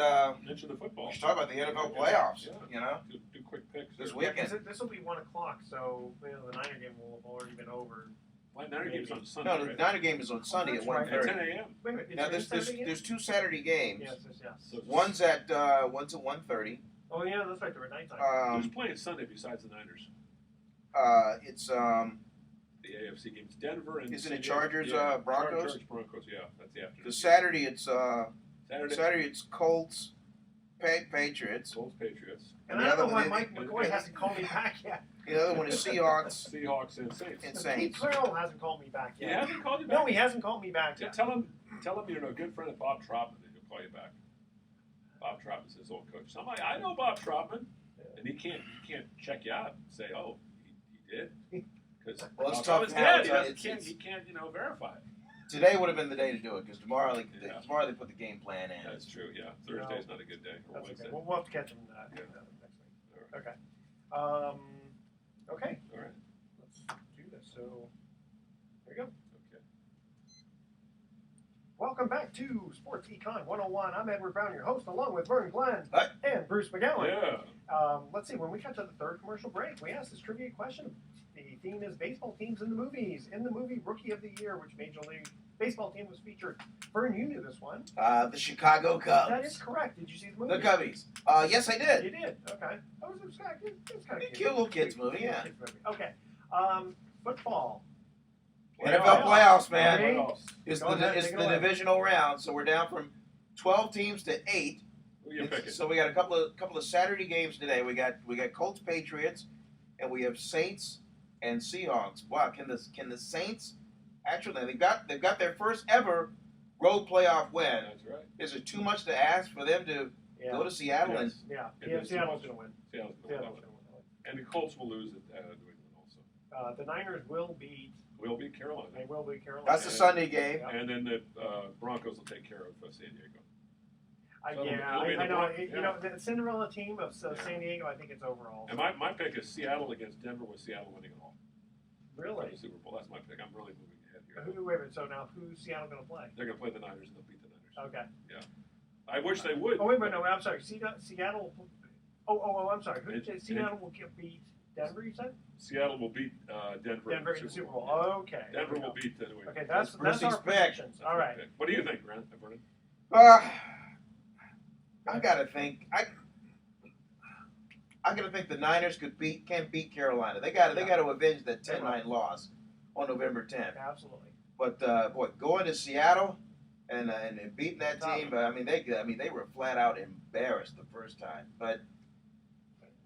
mention the football. We should talk about the NFL playoffs. Yeah. You know, do quick picks this weekend. This will be 1 o'clock, so the Niner game will have already been over. The Niner game's on Sunday. No, the Niner game is on Sunday at 1:30. At 10 a.m. Wait a minute. Now there's 2 Saturday games. Yes. So one's at 1:30. Oh yeah, that's right. They're at nighttime. Who's playing Sunday besides the Niners? It's the AFC games. Denver and isn't it Chargers Broncos? Chargers Broncos. Yeah, that's the afternoon. The Saturday it's Saturday it's Colts Patriots. Colts Patriots. And I don't know why Mike McCoy hasn't called me back yet. The other one is Seahawks. Seahawks and Saints. Pete Carroll hasn't called me back yet. He hasn't called you back? No, he hasn't called me back yet. Tell him you're a good friend of Bob Troutman and he'll call you back. Bob Troutman's his old coach. So I'm like, I know Bob Troutman. And he can't check you out and say, oh, he did. Because it's Bob tough. Dead. He can't verify it. Today would have been the day to do it because tomorrow they put the game plan in. That's true. Yeah, Thursday's not a good day. Or That's Wednesday. okay. We'll have to catch him next week. Right. Okay. Okay. All right. Let's do this. So there we go. Okay. Welcome back to Sports Econ 101. I'm Edward Brown, your host, along with Vern Glenn Hi. and Bruce McGowan. Yeah. Let's see. When we cut to the third commercial break, we asked this trivia question. The theme is baseball teams in the movies. In the movie Rookie of the Year, which Major League Baseball team was featured. Vern, you knew this one. The Chicago Cubs. That is correct. Did you see the movie? The Cubbies. Yes, I did. You did. Okay. That was kind of Cute little kids movie, yeah. Okay. Football. NFL playoffs, man. Playoffs. It's Go ahead, the take it away. divisional round, so we're down from 12 teams to 8. Who you picking? So we got a couple of Saturday games today. We got Colts Patriots, and we have Saints and Seahawks. Wow, can the Saints actually they've got their first ever road playoff win. That's right. Is it too much to ask for them to go to Seattle and Seattle's going to win. Seattle's going to win. And the Colts will lose at New England also. The Niners will beat Carolina. They will beat Carolina. That's a Sunday game. And then the Broncos will take care of San Diego. I know. You know, the Cinderella team of San Diego, I think it's overall. And my pick is Seattle against Denver with Seattle winning it all. Really? For the Super Bowl. That's my pick. I'm really moving ahead here. Wait a minute. So now who's Seattle going to play? They're going to play the Niners and they'll beat the Niners. Okay. Yeah. I wish they would. Oh, wait a minute. No, I'm sorry. Seattle. Oh, I'm sorry. Seattle will beat Denver, you said? Seattle will beat Denver in the Super Bowl. Okay. Denver will beat New England. Okay, that's Brucey's our pick. predictions. All right. What do you think, Vernon? I gotta think. I gotta think the Niners can't beat Carolina. They got to avenge that 10-9 loss on November 10th. Absolutely. But boy, going to Seattle, and beating that team. But I mean, they were flat out embarrassed the first time. But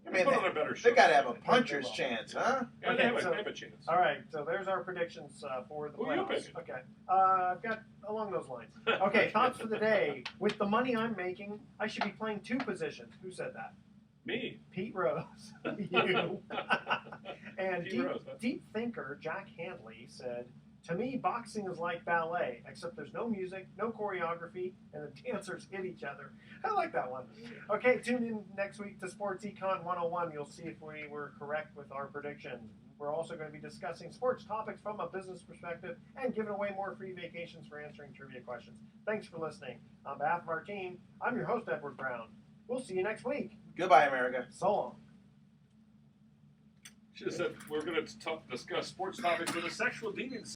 I mean, Put on a better show. they got to have a puncher's chance, huh? Yeah, Okay, they have a chance. All right, so there's our predictions for the Who are you playoffs. picking? Okay, I've got along those lines. Okay, thoughts for the day. With the money I'm making, I should be playing 2 positions. Who said that? Me. Pete Rose. You. And Pete Rose, huh? deep thinker Jack Handley said, to me, boxing is like ballet, except there's no music, no choreography, and the dancers hit each other. I like that one. Okay, tune in next week to Sports Econ 101. You'll see if we were correct with our predictions. We're also going to be discussing sports topics from a business perspective and giving away more free vacations for answering trivia questions. Thanks for listening. On behalf of our team, I'm your host, Edward Brown. We'll see you next week. Goodbye, America. So long. Should have said we're going to discuss sports topics with a sexual deviance.